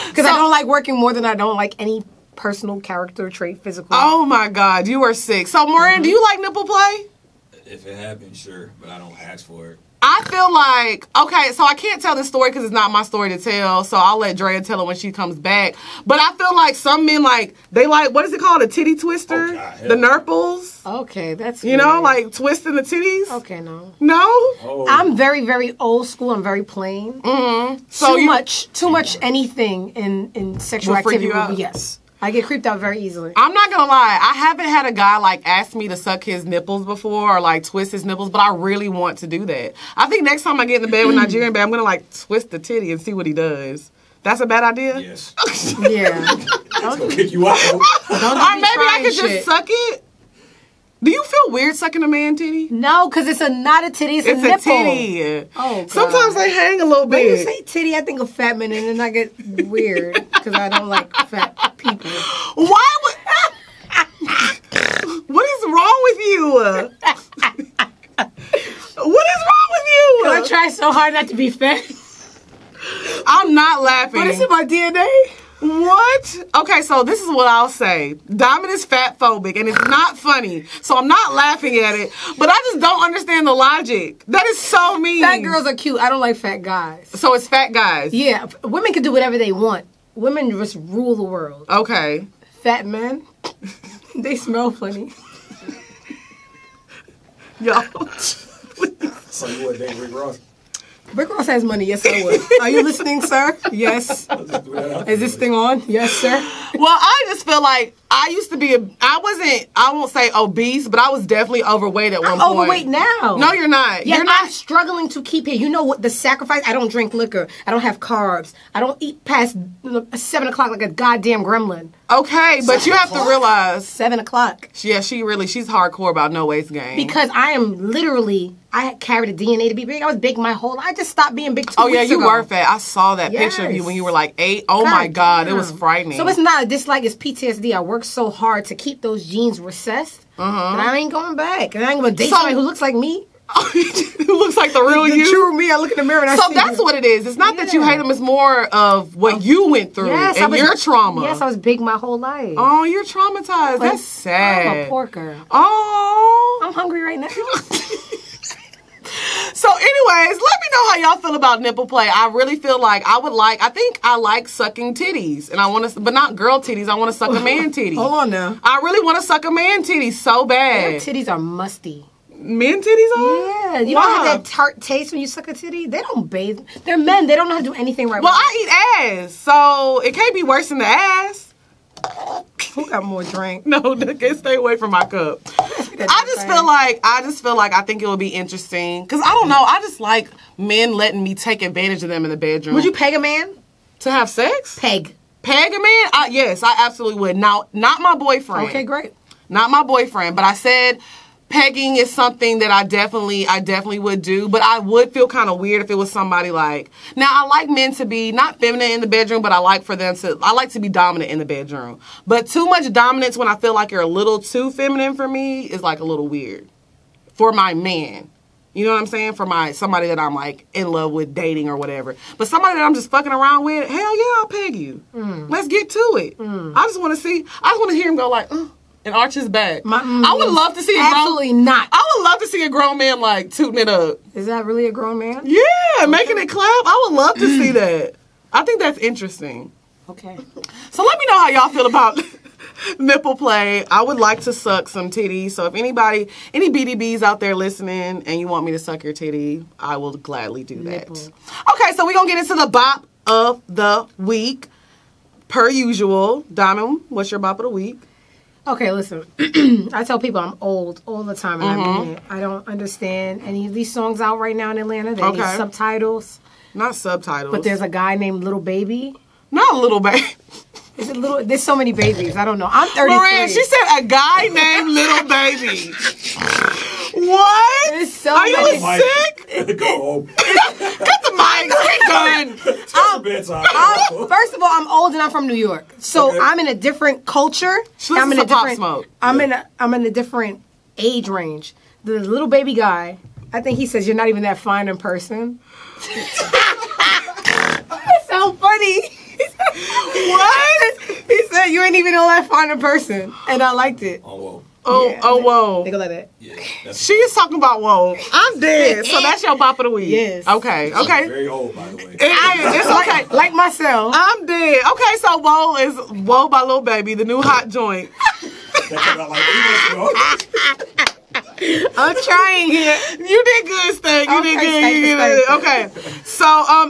Because I don't like working more than I don't like any personal character trait, physical. Oh my God, you are sick. So Moran, do you like nipple play? If it happens, sure, but I don't ask for it. I feel like, okay, so I can't tell this story because it's not my story to tell, so I'll let Drea tell it when she comes back. But I feel like some men, like, they like, what is it called? A titty twister? Oh, God, the nurples? Okay, that's You know, weird. like twisting the titties? Okay, no. No? Oh. I'm very, very old school. I'm very plain. So Too much anything in sexual Will freak activity. you out? Yes. I get creeped out very easily. I'm not gonna lie, I haven't had a guy like ask me to suck his nipples before or like twist his nipples, but I really want to do that. I think next time I get in the bed with Nigerian babe, I'm gonna like twist the titty and see what he does. That's a bad idea? Yes. Yeah. It's gonna kick you out. Don't Or maybe I trying could shit. just suck it. Do you feel weird sucking a man titty? No, because it's not a titty, it's a It's nipple. a titty. Oh, God. Sometimes they hang a little When you bit. say titty, I think of fat men, and then I get weird because I don't like fat people. Why would... What is wrong with you? What is wrong with you? I try so hard not to be fat, I'm not laughing. but it's in my DNA. What? Okay, so this is what I'll say. Diamond is fat phobic and it's not funny. So I'm not laughing at it, but I just don't understand the logic. That is so mean. Fat girls are cute. I don't like fat guys. So it's fat guys. Yeah, women can do whatever they want. Women just rule the world. Okay. Fat men, they smell funny. Yo. So you would date Rick Ross? Rick Ross has money. Yes, I would. Are you listening, sir? Yes. I'll just throw that out Is there. this thing on? Yes, sir. Well, I just feel like I used to be I won't say obese, but I was definitely overweight at one I'm point. overweight now. No, you're not. Yeah, You're not. I'm struggling to keep it. You know what? The sacrifice. I don't drink liquor. I don't have carbs. I don't eat past 7 o'clock like a goddamn gremlin. Okay, but you have to realize, 7 o'clock. yeah, she's hardcore about no waist gain. Because I am literally, I had carried a DNA to be big. I was big my whole life. I just stopped being big 2 Oh yeah, weeks you ago. were fat. I saw that picture of you Yes. when you were like 8. Oh my God, it was damn. frightening. So it's not a dislike, it's PTSD. I worked so hard to keep those genes recessed that I ain't going back. And I ain't gonna date So- somebody who looks like me. It looks like the real The you. true me. I look in the mirror and I So see that's you. what it is. It's not that you Yeah. hate them. It's more of what you went through Yes, I and was, your trauma. Yes, I was big my whole life. Oh, you're traumatized. That's sad. I'm a porker. Oh. I'm hungry right now. So, anyways, let me know how y'all feel about nipple play. I really feel like I think I like sucking titties, and I want to, but not girl titties. I want to suck a man titty. Hold on now. I really want to suck a man titty so Their bad. titties are musty. Men titties are? Yeah, you Why? don't have that tart taste when you suck a titty. They don't bathe. They're men. They don't know how to do anything right. Well, I eat ass, so it can't be worse than the ass. Who got more drink? No, nigga, stay away from my cup. I just feel like I think it would be interesting because I don't know. I just like men letting me take advantage of them in the bedroom. Would you peg a man? to have sex? Peg. Peg a man? Yes, I absolutely would. Now, not my boyfriend. Okay, great. Not my boyfriend, but I said pegging is something that I definitely would do, but I would feel kind of weird if it was somebody like, now I like men to be not feminine in the bedroom, but I like to be dominant in the bedroom. But too much dominance when I feel like you're a little too feminine for me is like a little weird for my man. You know what I'm saying? For somebody that I'm like in love with, dating or whatever. But somebody that I'm just fucking around with, hell yeah, I'll peg you. Let's get to it. I just want to hear him go like, and arch his back. I would love to see Absolutely not. I would love to see a grown man like tooting it up. Is that really a grown man? Yeah, making it clap. I would love to see that. I think that's interesting. Okay. So let me know how y'all feel about nipple play. I would like to suck some titties. So if any BDBs out there listening and you want me to suck your titty, I will gladly do that. Nipple. Okay, so we're going to get into the bop of the week. Per usual. Diamond, what's your bop of the week? Okay, listen. I tell people I'm old all the time, and I mean it. I don't understand any of these songs out right now in Atlanta. They need Okay. subtitles. Not subtitles. But there's a guy named Little Baby. Not a little baby. Is it little? There's so many babies. I don't know. I'm 33. Moran, she said a guy named Little Baby. What? There's so Are you many. Mike. sick? Go home. Cut the mic. We're done. It's bedtime. First of all, I'm old and I'm from New York, so Okay. I'm in a different culture. She listens I'm in to a Pop different. Smoke. I'm in a different age range. The Little Baby guy, I think he says you're not even that fine in person. That's so funny. What? He said you ain't even all that fine in person, and I liked it. Oh, well. Whoa. They go like that. Yeah, that's She is talking about whoa. I'm dead. So that's your bop of the week. Yes. Okay. she's Okay. very old, by the way. It's okay. Like myself. I'm dead. Okay, so Whoa is Whoa by Lil Baby, the new hot joint. That came out like 2 months ago. I'm trying here. You did good, Stank. You did Okay, good. thank You you, did thank good. Okay. So,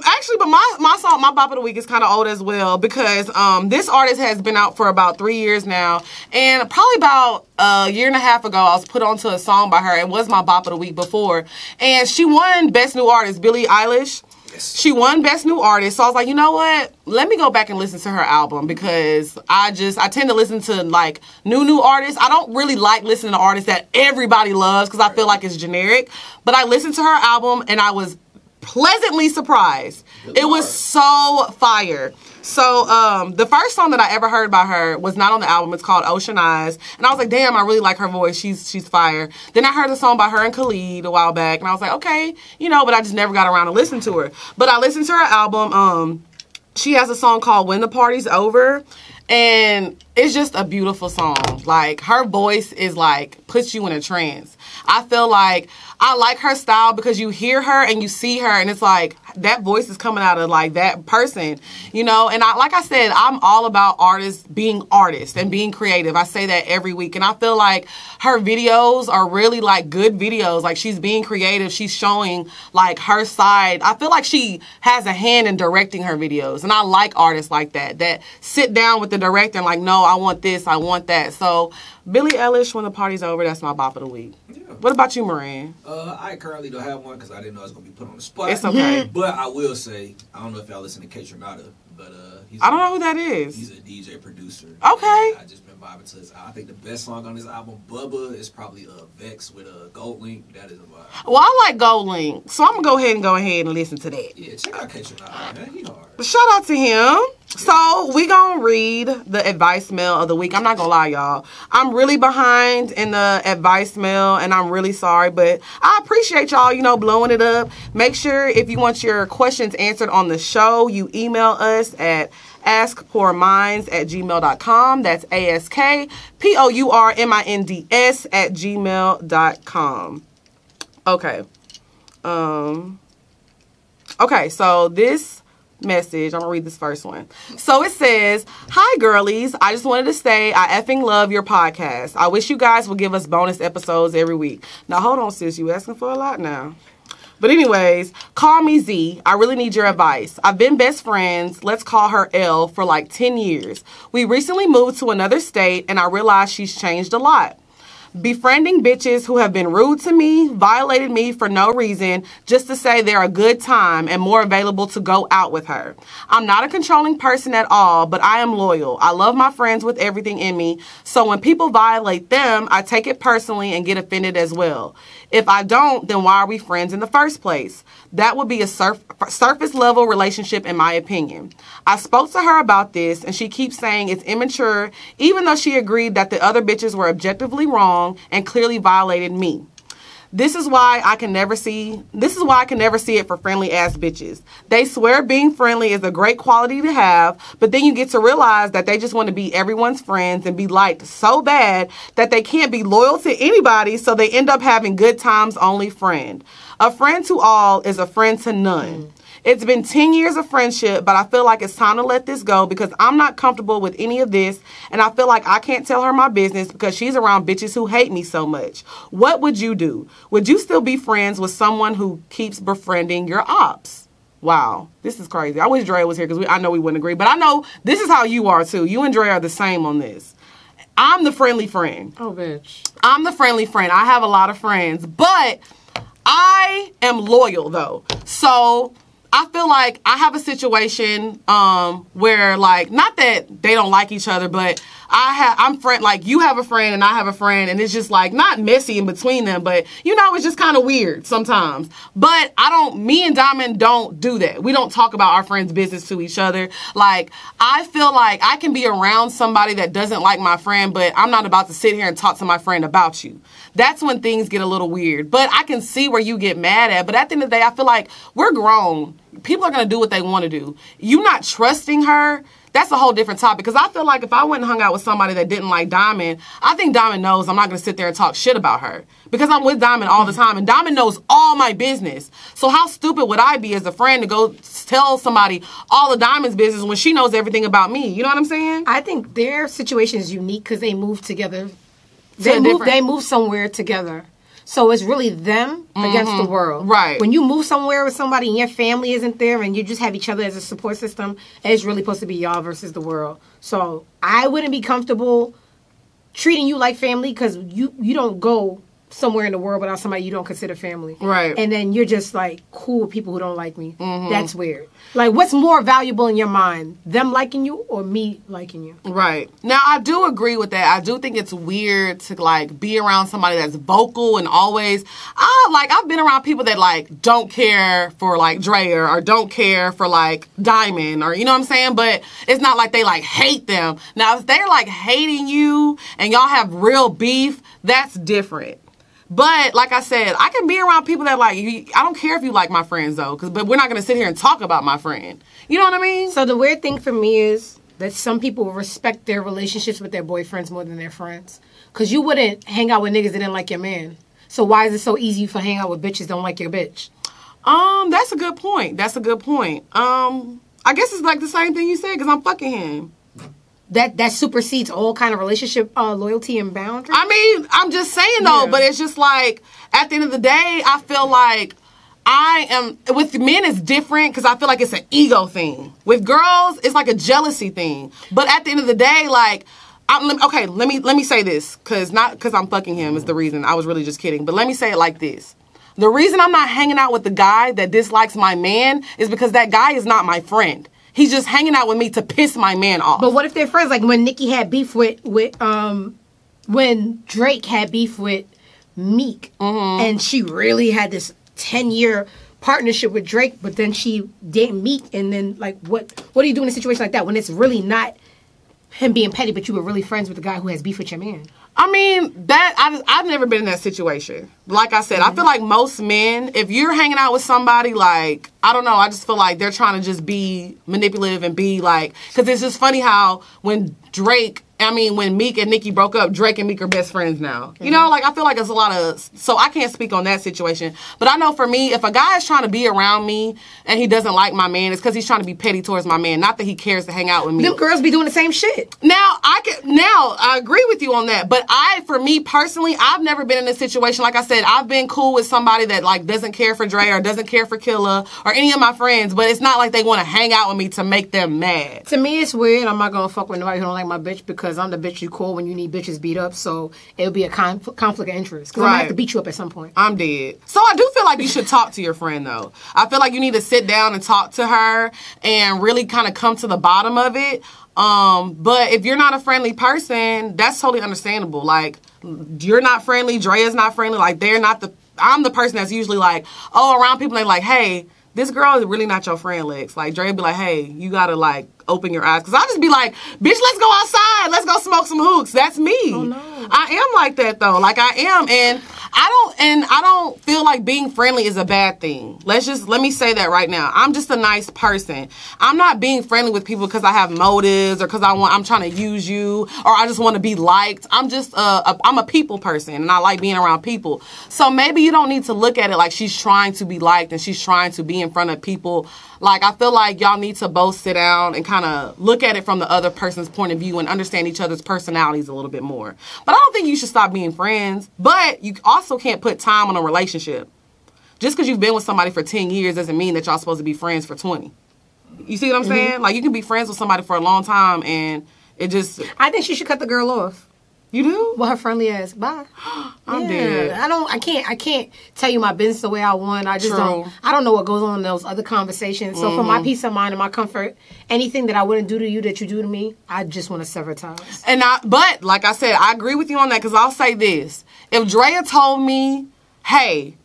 actually, but my song, my bop of the week is kind of old as well because this artist has been out for about 3 years now, and probably about a year and a half ago, I was put onto a song by her. It was my bop of the week before, and she won Best New Artist, Billie Eilish. She won Best New Artist, so I was like, you know what? Let me go back and listen to her album because I tend to listen to like new artists. I don't really like listening to artists that everybody loves because I feel like it's generic. But I listened to her album and I was pleasantly surprised. It was so fire. So the first song that I ever heard by her was not on the album. It's called Ocean Eyes. And I was like, damn, I really like her voice. She's fire. Then I heard the song by her and Khalid a while back. And I was like, okay, but I just never got around to listen to her. But I listened to her album. She has a song called When the Party's Over. And it's just a beautiful song. Like, her voice is like, puts you in a trance. I feel like I like her style because you hear her and you see her and it's like that voice is coming out of like that person, and like I said, I'm all about artists being artists and being creative. I say that every week and I feel like her videos are really like good videos. Like she's being creative. She's showing like her side. I feel like she has a hand in directing her videos and I like artists like that sit down with the director and like, no, I want this, I want that. So Billie Eilish, When the Party's Over, that's my bop of the week. Yeah. What about you, Moran? I currently don't have one because I didn't know I was going to be put on the spot. It's okay. But I will say, I don't know if y'all listen to K Tronada, but I don't know who that is. He's a DJ producer. Okay. I just been vibing to his. I think the best song on his album, Bubba, is probably Vex with Gold Link. That is a vibe. Well, I like Gold Link, so I'm gonna go ahead and listen to that. Yeah, check out K Tronada, man. He hard. Shout out to him. So we gonna read the advice mail of the week. I'm not gonna lie, y'all. I'm really behind in the advice mail, and I'm really sorry, but I appreciate y'all, blowing it up. Make sure if you want your questions answered on the show, you email us at askpourminds@gmail.com. That's askpourminds@gmail.com. Okay. Okay, so this message, I'm gonna read this first one. So it says, "Hi girlies, I just wanted to say I effing love your podcast. I wish you guys would give us bonus episodes every week." Now hold on, sis, you asking for a lot now. But anyways, call me Z. I really need your advice. I've been best friends, let's call her L, for like 10 years. We recently moved to another state and I realized she's changed a lot. Befriending bitches who have been rude to me, violated me for no reason, just to say they're a good time and more available to go out with her. I'm not a controlling person at all, but I am loyal. I love my friends with everything in me, so when people violate them, I take it personally and get offended as well. If I don't, then why are we friends in the first place? That would be a surface level relationship in my opinion. I spoke to her about this and she keeps saying it's immature, even though she agreed that the other bitches were objectively wrong and clearly violated me. This is why I can never see it for friendly ass bitches. They swear being friendly is a great quality to have, but then you get to realize that they just want to be everyone's friends and be liked so bad that they can't be loyal to anybody, so they end up having good times only friend. A friend to all is a friend to none. It's been 10 years of friendship, but I feel like it's time to let this go because I'm not comfortable with any of this, and I feel like I can't tell her my business because she's around bitches who hate me so much. What would you do? Would you still be friends with someone who keeps befriending your ops? Wow, this is crazy. I wish Dre was here because I know we wouldn't agree, but I know this is how you are too. You and Dre are the same on this. I'm the friendly friend. Oh, bitch. I'm the friendly friend. I have a lot of friends, but I am loyal though. So I feel like I have a situation where, like, not that they don't like each other, but I'm friend, like, you have a friend and I have a friend, and it's just like not messy in between them, but it's just kind of weird sometimes. But me and Diamond don't do that. We don't talk about our friends' business to each other. Like, I feel like I can be around somebody that doesn't like my friend, but I'm not about to sit here and talk to my friend about you. That's when things get a little weird. But I can see where you get mad at. But at the end of the day, I feel like we're grown. People are going to do what they want to do. You not trusting her, that's a whole different topic. Because I feel like if I went and hung out with somebody that didn't like Diamond, I think Diamond knows I'm not going to sit there and talk shit about her. Because I'm with Diamond all the time, and Diamond knows all my business. So how stupid would I be as a friend to go tell somebody all of Diamond's business when she knows everything about me? You know what I'm saying? I think their situation is unique because they moved together. different. They move somewhere together. So it's really them against the world. Right. When you move somewhere with somebody and your family isn't there and you just have each other as a support system, it's really supposed to be y'all versus the world. So I wouldn't be comfortable treating you like family because you don't go somewhere in the world without somebody you don't consider family. Right. And then you're just like cool with people who don't like me. That's weird. Like, what's more valuable in your mind? Them liking you or me liking you? Right. Now, I do agree with that. I do think it's weird to, like, be around somebody that's vocal and always... I've been around people that, like, don't care for, like, Drea or don't care for, like, Diamond or, you know what I'm saying? But it's not like they, like, hate them. Now, if they're, like, hating you and y'all have real beef, that's different. But, like I said, I can be around people that, like, I don't care if you like my friends, though, but we're not going to sit here and talk about my friend. You know what I mean? So the weird thing for me is that some people respect their relationships with their boyfriends more than their friends. Because you wouldn't hang out with niggas that didn't like your man. So why is it so easy for hang out with bitches that don't like your bitch? That's a good point. I guess it's like the same thing you said, because I'm fucking him. That supersedes all kind of relationship loyalty and boundaries. I mean, I'm just saying though, but it's just like at the end of the day, I feel like with men it's different because I feel like it's an ego thing. With girls, it's like a jealousy thing. But at the end of the day, like, let me say this because I'm fucking him is the reason. I was really just kidding, but let me say it like this. The reason I'm not hanging out with the guy that dislikes my man is because that guy is not my friend. He's just hanging out with me to piss my man off. But what if they're friends? Like when Nicki had beef with when Drake had beef with Meek, and she really had this 10-year partnership with Drake, but then she dated Meek, and then like what do you do in a situation like that when it's really not him being petty, but you were really friends with the guy who has beef with your man? I mean, I've never been in that situation. Like I said, I feel like most men, if you're hanging out with somebody, like, I don't know, I just feel like they're trying to just be manipulative and be like, because it's just funny how when Meek and Nicki broke up, Drake and Meek are best friends now. You know, like, I feel like it's a lot of... So I can't speak on that situation. But I know for me, if a guy is trying to be around me and he doesn't like my man, it's because he's trying to be petty towards my man. Not that he cares to hang out with me. Them girls be doing the same shit. Now, I agree with you on that. But for me personally, I've never been in a situation. Like I said, I've been cool with somebody that, like, doesn't care for Dre or doesn't care for Killa or any of my friends. But it's not like they want to hang out with me to make them mad. To me, it's weird. I'm not going to fuck with nobody who don't like my bitch because I'm the bitch you call when you need bitches beat up, so it'll be a conflict of interest. Because I'm going to have to beat you up at some point. I'm dead. So I do feel like you should talk to your friend, though. I feel like you need to sit down and talk to her and really kind of come to the bottom of it. But if you're not a friendly person, that's totally understandable. Like, you're not friendly, Drea's not friendly, like, I'm the person that's usually like, around people, they're like, hey, this girl is really not your friend, Lex. Like, Dre be like, hey, you gotta, like, open your eyes. Because I'll just be like, bitch, let's go outside. Let's go smoke some hooks. That's me. Oh, no. I am like that, though. Like, I am. And I don't feel like being friendly is a bad thing. Let me say that right now. I'm just a nice person. I'm not being friendly with people because I have motives or because I'm trying to use you or I just want to be liked. I'm just I'm a people person and I like being around people. So maybe you don't need to look at it like she's trying to be liked and she's trying to be in front of people. Like, I feel like y'all need to both sit down and kind of look at it from the other person's point of view and understand each other's personalities a little bit more. But I don't think you should stop being friends. But you also can't put time on a relationship. Just because you've been with somebody for 10 years doesn't mean that y'all supposed to be friends for 20. You see what I'm saying? Like, you can be friends with somebody for a long time and it just... I think she should cut the girl off. You do? Well, her friendly ass. Bye. I'm dead. I can't tell you my business the way I want. I just don't know what goes on in those other conversations. So for my peace of mind and my comfort, anything that I wouldn't do to you that you do to me, I just want to sever ties. But like I said, I agree with you on that because I'll say this. If Drea told me, hey,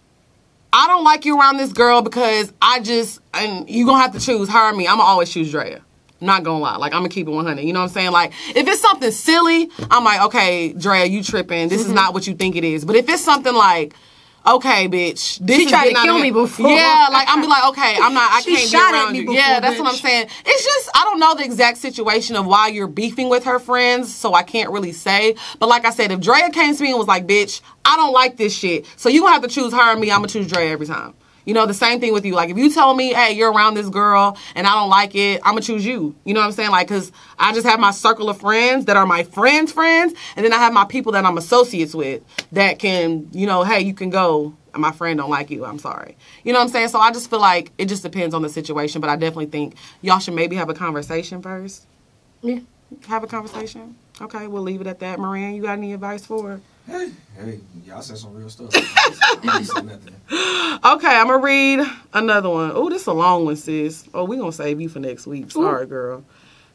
I don't like you around this girl because and you're going to have to choose her or me, I'm going to always choose Drea. Not gonna lie. Like, I'm gonna keep it 100. You know what I'm saying? Like, if it's something silly, I'm like, okay, Drea, you tripping. This is not what you think it is. But if it's something like, okay, bitch, this She is tried to getting out kill of me hand. before. Yeah, like I'm be like, okay, I She can't be shot at around me you. before, Yeah, that's what I'm bitch. saying. It's just I don't know the exact situation of why you're beefing with her friends, so I can't really say. But like I said, if Drea came to me and was like, bitch, I don't like this shit, so you gonna have to choose her and me. I'm gonna choose Drea every time. You know, the same thing with you. Like, if you tell me, hey, you're around this girl and I don't like it, I'm going to choose you. You know what I'm saying? Like, because I just have my circle of friends that are my friends' friends, and then I have my people that I'm associates with that can, you know, hey, you can go, and my friend don't like you, I'm sorry. You know what I'm saying? So I just feel like it just depends on the situation, but I definitely think y'all should maybe have a conversation first. Yeah. Have a conversation? Okay, we'll leave it at that. Moran, you got any advice for her? Hey, y'all said some real stuff. I ain't said nothing. Okay, I'm going to read another one. Oh, this is a long one, sis. Oh, we going to save you for next week. Sorry, girl.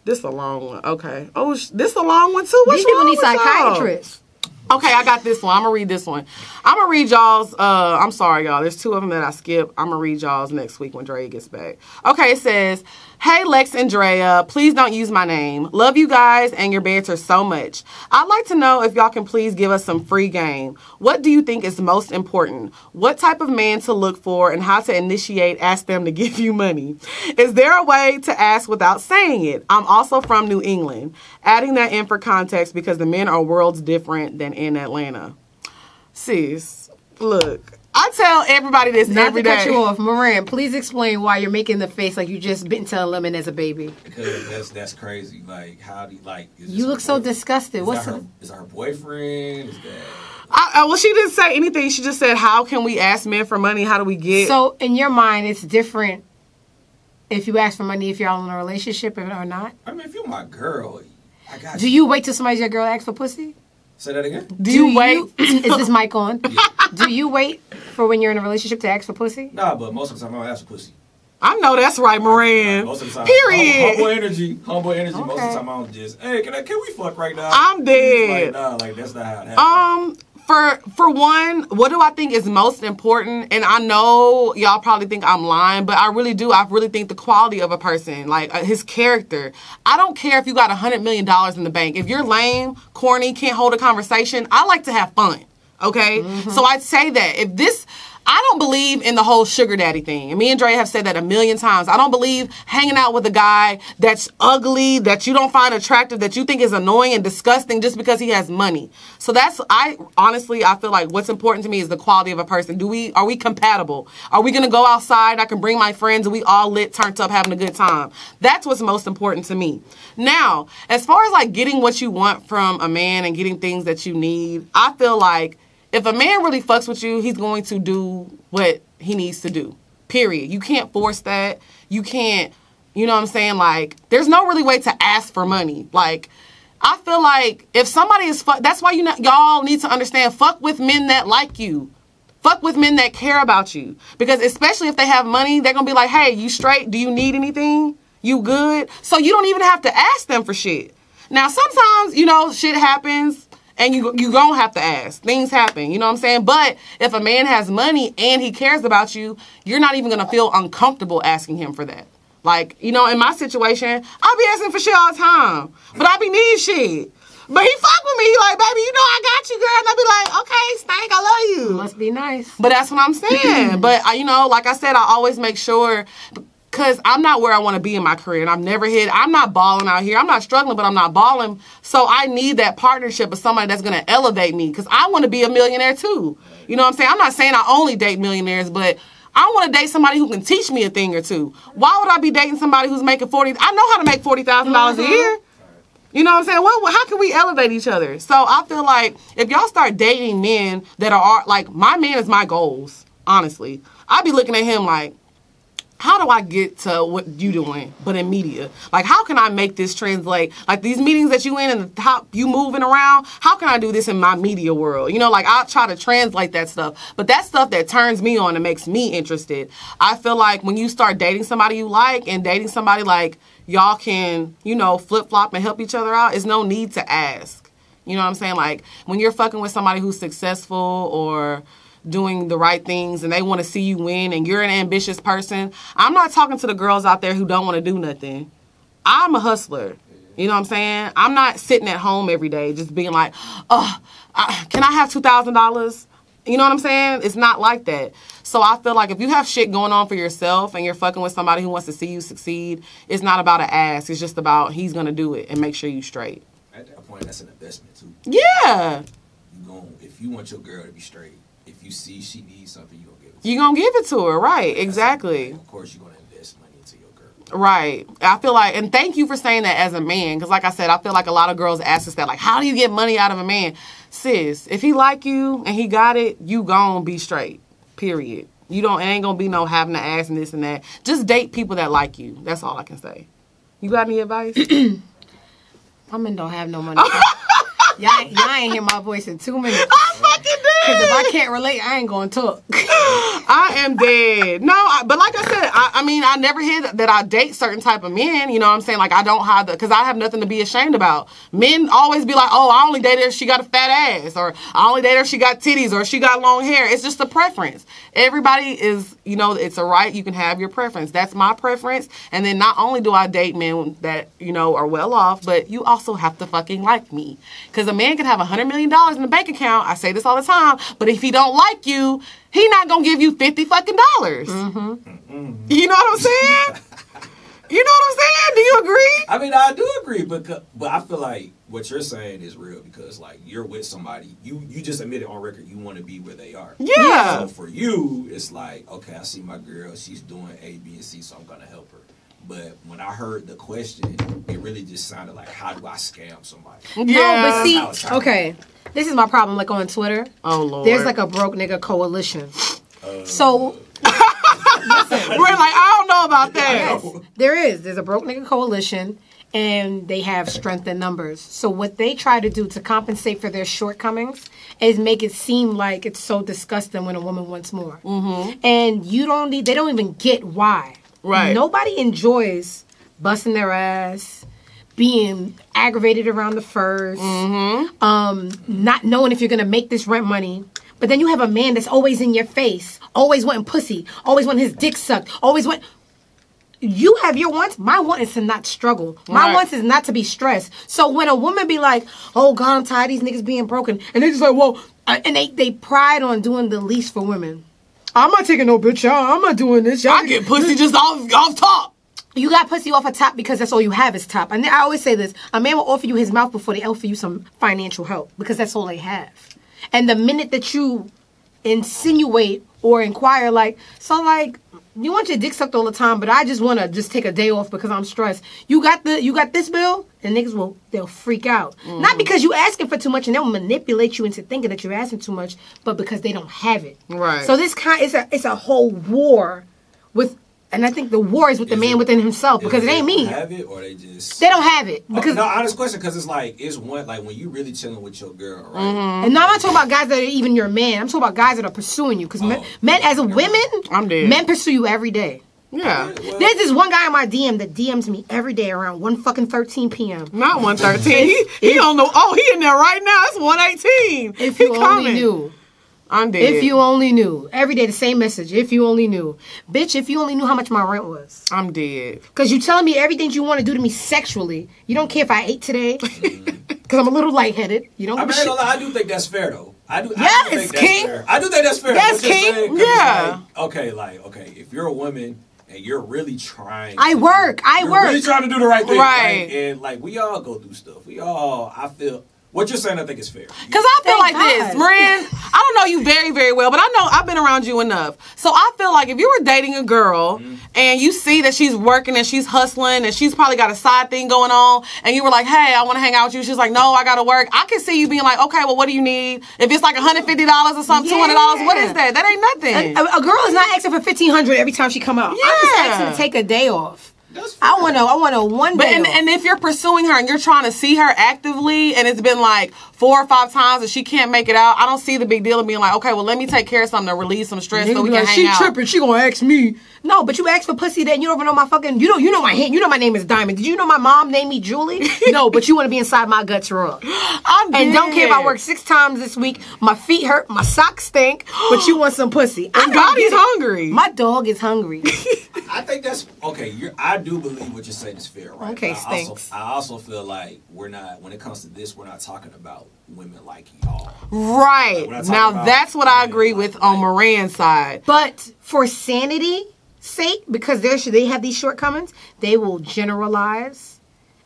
This is a long one. Okay. Oh, this is a long one, too. What's These people wrong need with y'all? psychiatrists. Okay, I got this one. I'm going to read this one. I'm going to read y'all's, I'm sorry, y'all. There's two of them that I skipped. I'm going to read y'all's next week when Drea gets back. Okay, it says, hey, Lex and Drea, please don't use my name. Love you guys and your banter so much. I'd like to know if y'all can please give us some free game. What do you think is most important? What type of man to look for and how to initiate, ask them to give you money? Is there a way to ask without saying it? I'm also from New England. Adding that in for context because the men are worlds different than in Atlanta. Sis, look. I tell everybody this Not every to cut day. you off, Moran, please explain why you're making the face like you just bitten to a lemon as a baby. Because that's crazy. Like, how do you, like... is this You her look so boyfriend? disgusted. Is that her boyfriend? Is that... Well, she didn't say anything. She just said, how can we ask men for money? How do we get... So, in your mind, it's different if you ask for money if you're all in a relationship or not? I mean, if you're my girl, I got you. Do you wait till somebody's your girl asks for pussy? Say that again? do you wait? Is this mic on? Yeah. Do you wait for when you're in a relationship to ask for pussy? Nah, but most of the time I don't ask for pussy. I know that's right, Moran. Most of the time, Period. Humble energy. Most of the Okay. time I don't just, hey, can we fuck right now? I'm dead. Like, nah, like that's not how it happens. For one, what do I think is most important? And I know y'all probably think I'm lying, but I really do. I really think the quality of a person, like his character. I don't care if you got $100 million in the bank. If you're lame, corny, can't hold a conversation, I like to have fun. Okay? So I'd say that if this... I don't believe in the whole sugar daddy thing. And me and Dre have said that a million times. I don't believe hanging out with a guy that's ugly, that you don't find attractive, that you think is annoying and disgusting just because he has money. So I feel like what's important to me is the quality of a person. Are we compatible? Are we going to go outside? I can bring my friends and we all lit, turned up, having a good time. That's what's most important to me. Now, as far as like getting what you want from a man and getting things that you need, I feel like if a man really fucks with you, he's going to do what he needs to do. Period. You can't force that. You can't, you know what I'm saying? Like, there's no really way to ask for money. Like, I feel like if somebody is that's why y'all need to understand, fuck with men that like you. Fuck with men that care about you. Because especially if they have money, they're going to be like, hey, you straight? Do you need anything? You good? So you don't even have to ask them for shit. Now, sometimes, shit happens. And you gonna have to ask. Things happen, you know what I'm saying? But if a man has money and he cares about you, you're not even gonna feel uncomfortable asking him for that. Like, in my situation, I'll be asking for shit all the time. But I be needing shit. But he fuck with me. He like, baby, I got you, girl. And I be like, okay, Stank, I love you. Must be nice. But that's what I'm saying. But, like I said, I always make sure... Because I'm not where I want to be in my career. And I've never I'm not balling out here. I'm not struggling, but I'm not balling. So I need that partnership of somebody that's going to elevate me. Because I want to be a millionaire too. You know what I'm saying? I'm not saying I only date millionaires, but I want to date somebody who can teach me a thing or two. Why would I be dating somebody who's making I know how to make $40,000 a year. You know what I'm saying? How can we elevate each other? So I feel like if y'all start dating men that are like, my man is my goals, honestly. I'd be looking at him like, how do I get to what you doing, but in media? Like, how can I make this translate? Like, these meetings that you in and the top you moving around, how can I do this in my media world? Like, I'll try to translate that stuff. But that's stuff that turns me on and makes me interested. I feel like when you start dating somebody you like and dating somebody like y'all can, flip-flop and help each other out, there's no need to ask. You know what I'm saying? Like, when you're fucking with somebody who's successful or doing the right things and they want to see you win and you're an ambitious person, I'm not talking to the girls out there who don't want to do nothing. I'm a hustler. You know what I'm saying? I'm not sitting at home every day just being like, can I have $2,000? You know what I'm saying? It's not like that. So I feel like if you have shit going on for yourself and you're fucking with somebody who wants to see you succeed, it's not about an ass. It's just about he's going to do it and make sure you straight. At that point, that's an investment, too. Yeah. If you want your girl to be straight, if you see she needs something, you're going to give it to her. You're going to give it to her. Right. Exactly. Of course, you're going to invest money into your girl. Right. I feel like, and thank you for saying that as a man, because like I said, I feel like a lot of girls ask us that, like, how do you get money out of a man? Sis, if he like you and he got it, you gon' be straight. Period. It ain't gonna be no having to ask and this and that. Just date people that like you. That's all I can say. You got any advice? My men don't have no money. Y'all ain't hear my voice in 2 minutes. I fucking did. Because if I can't relate, I ain't gonna talk. I am dead. No, but like I said, I mean, I never hear that I date certain type of men. You know what I'm saying? Like, I don't have because I have nothing to be ashamed about. Men always be like, oh, I only date her if she got a fat ass, or I only date her if she got titties, or she got long hair. It's just a preference. Everybody is, it's a right. You can have your preference. That's my preference. And then not only do I date men that, are well off, but you also have to fucking like me. Because a man can have $100 million in the bank account. I say this all the time. But if he don't like you, he not gonna give you $50 fucking dollars. Mm-hmm. You know what I'm saying? You know what I'm saying? Do you agree? I mean, I do agree, but I feel like what you're saying is real because, like, you're with somebody. You just admitted on record you want to be where they are. Yeah. So for you, it's like, okay, I see my girl. She's doing A, B, and C, so I'm gonna help her. But when I heard the question, it really just sounded like, how do I scam somebody? Yeah. No, but see, okay, this is my problem. Like on Twitter, oh Lord, there's like a broke nigga coalition. So we're like, I don't know about that. Yes, there is. There's a broke nigga coalition, and they have strength in numbers. So what they try to do to compensate for their shortcomings is make it seem like it's so disgusting when a woman wants more. Mm-hmm. And they don't even get why. Right. Nobody enjoys busting their ass, being aggravated around the furs, not knowing if you're going to make this rent money. But then you have a man that's always in your face, always wanting pussy, always wanting his dick sucked, always want... You have your wants. My want is to not struggle. My wants is not to be stressed. So when a woman be like, oh, God, I'm tired of these niggas being broken. And they just like, well... And they pride on doing the least for women. I'm not taking no bitch out. I'm not doing this. I get pussy just off top. You got pussy off a top because that's all you have is top. And I always say this. A man will offer you his mouth before they offer you some financial help because that's all they have. And the minute that you insinuate or inquire you want your dick sucked all the time, but I just want to take a day off because I'm stressed. You got this bill? And niggas they'll freak out. Mm-hmm. Not because you asking for too much and they'll manipulate you into thinking that you're asking too much, but because they don't have it. Right. So this it's a whole war with, and I think the war is with the man within himself because it ain't me. They don't have it or they just... They don't have it. Because no, honest question, because it's one, like when you really chilling with your girl, right? Mm-hmm. And now I'm not talking about guys that are even your man. I'm talking about guys that are pursuing you. Because men, as a women, I'm dead. Men pursue you every day. Yeah. Well, There's this one guy in my DM that DMs me every day around 1:13 p.m. Not 1:13. He don't know. Oh, he in there right now. It's 1:18. If you only knew. I'm dead. If you only knew. Every day the same message. If you only knew. Bitch, if you only knew how much my rent was. I'm dead. Because you telling me everything you want to do to me sexually. You don't care if I ate today. Because I'm a little lightheaded. You don't give a shit. I do think that's fair, though. I do think King. that's fair. I do think that's fair. Yes, King. Yeah. Okay, if you're a woman and you're really trying I work. You're really trying to do the right thing. Right. And we all go through stuff. I feel... What you're saying, I think is fair. Because I feel like God. this, Marin, I don't know you very, very well, but I know I've been around you enough. So I feel like if you were dating a girl and you see that she's working and she's hustling and she's probably got a side thing going on and you were like, hey, I want to hang out with you. She's like, no, I got to work. I can see you being like, okay, well, what do you need? If it's like $150 or something, $200, what is that? That ain't nothing. A girl is not asking for $1,500 every time she come out. Yeah. I'm just asking to take a day off. I want a one day. And if you're pursuing her and you're trying to see her actively and it's been like 4 or 5 times and she can't make it out, I don't see the big deal of being like, okay, well, let me take care of something to relieve some stress so we can hang out. She tripping. She gonna ask me. No, but you asked for pussy that you don't even know my fucking. You know my name is Diamond. Did you know my mom named me Julie? No, but you want to be inside my guts raw. And don't care if I work 6 times this week. My feet hurt. My socks stink. But you want some pussy. And Gottie's hungry. My dog is hungry. I think that's okay. I do believe what you're saying is fair, right? Okay, But stinks. I also feel like we're not, when it comes to this, we're not talking about women like y'all. Right. We're not talking Now about that's what I women agree like- with on Moran's side. But for sanity sake, because they have these shortcomings, they will generalize.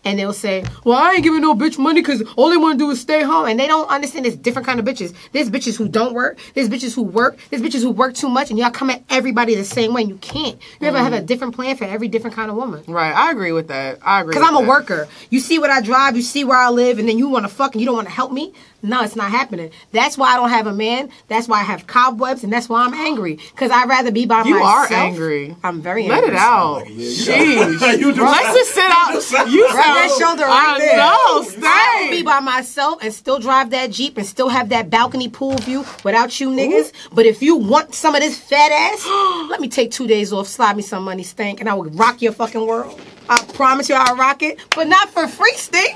And they'll say, well, I ain't giving no bitch money because all they want to do is stay home. And they don't understand there's different kind of bitches. There's bitches who don't work. There's bitches who work. There's bitches who work too much. And y'all come at everybody the same way. And you can't. You ever have a different plan for every different kind of woman. Right. I agree with that. I agree. Because I'm with a that. worker. You see what I drive. You see where I live. And then you want to fuck and you don't want to help me. No, it's not happening. That's why I don't have a man. That's why I have cobwebs. And that's why I'm angry. Because I'd rather be by You myself. are angry. I'm very Let angry. it out. Like, yeah, Jeez. you do Let's sound- just sit out. You Rub that sound- shoulder right there. I know. I'll be Stay. by myself and still drive that Jeep and still have that balcony pool view without you niggas. But if you want some of this fat ass, let me take 2 days off, slide me some money, Stank, and I will rock your fucking world. I promise you I'll rock it, but not for free, Stink.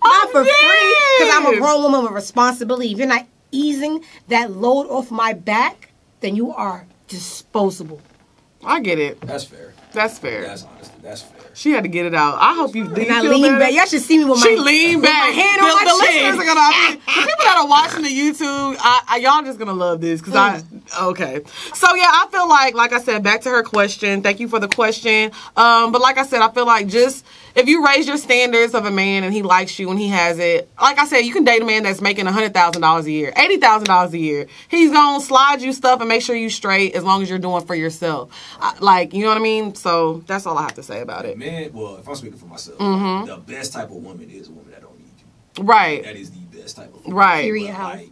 Not for free, because I'm a grown woman with responsibility. If you're not easing that load off my back, then you are disposable. I get it. That's fair. That's fair. That's honestly, that's fair. She had to get it out. I hope you. Do you And I feel lean better? back. Y'all should see me with She my leaned with back. my hand on my the chin. listeners are gonna. The people that are watching the YouTube, y'all just gonna love this because okay. So yeah, I feel like I said, back to her question. Thank you for the question. But like I said, I feel like just if you raise your standards of a man and he likes you and he has it, like I said, you can date a man that's making $100,000 a year, $80,000 a year. He's gonna slide you stuff and make sure you straight as long as you're doing for yourself. Like, you know what I mean? So that's all I have to say about it. Man, well, if I'm speaking for myself, the best type of woman is a woman that don't need you. Right. That is the best type of woman. Right. Period. But, like,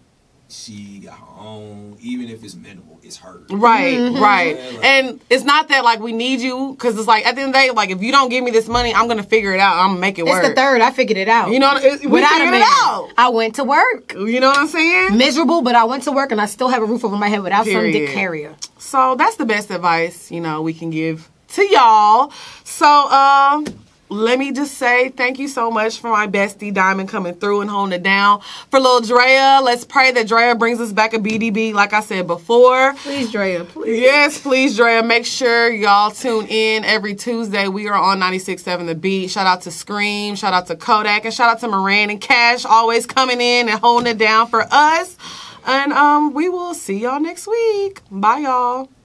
she got her own, even if it's minimal, it's hers. Right, right. Yeah, like- And it's not that like we need you, because it's like at the end of the day, like if you don't give me this money, I'm gonna figure it out. I'm gonna make it work. It's the third. I figured it out. You know, we Without a figured man, it out. I went to work. You know what I'm saying? Miserable, but I went to work and I still have a roof over my head without some dick Period. carrier. So that's the best advice, we can give to y'all. So let me just say thank you so much for my bestie Diamond coming through and holding it down. For Lil Drea, let's pray that Drea brings us back a BDB like I said before. Please, Drea, please. Yes, please, Drea. Make sure y'all tune in every Tuesday. We are on 96.7 The Beat. Shout out to Scream. Shout out to Kodak. And shout out to Moran and Cash always coming in and holding it down for us. And we will see y'all next week. Bye, y'all.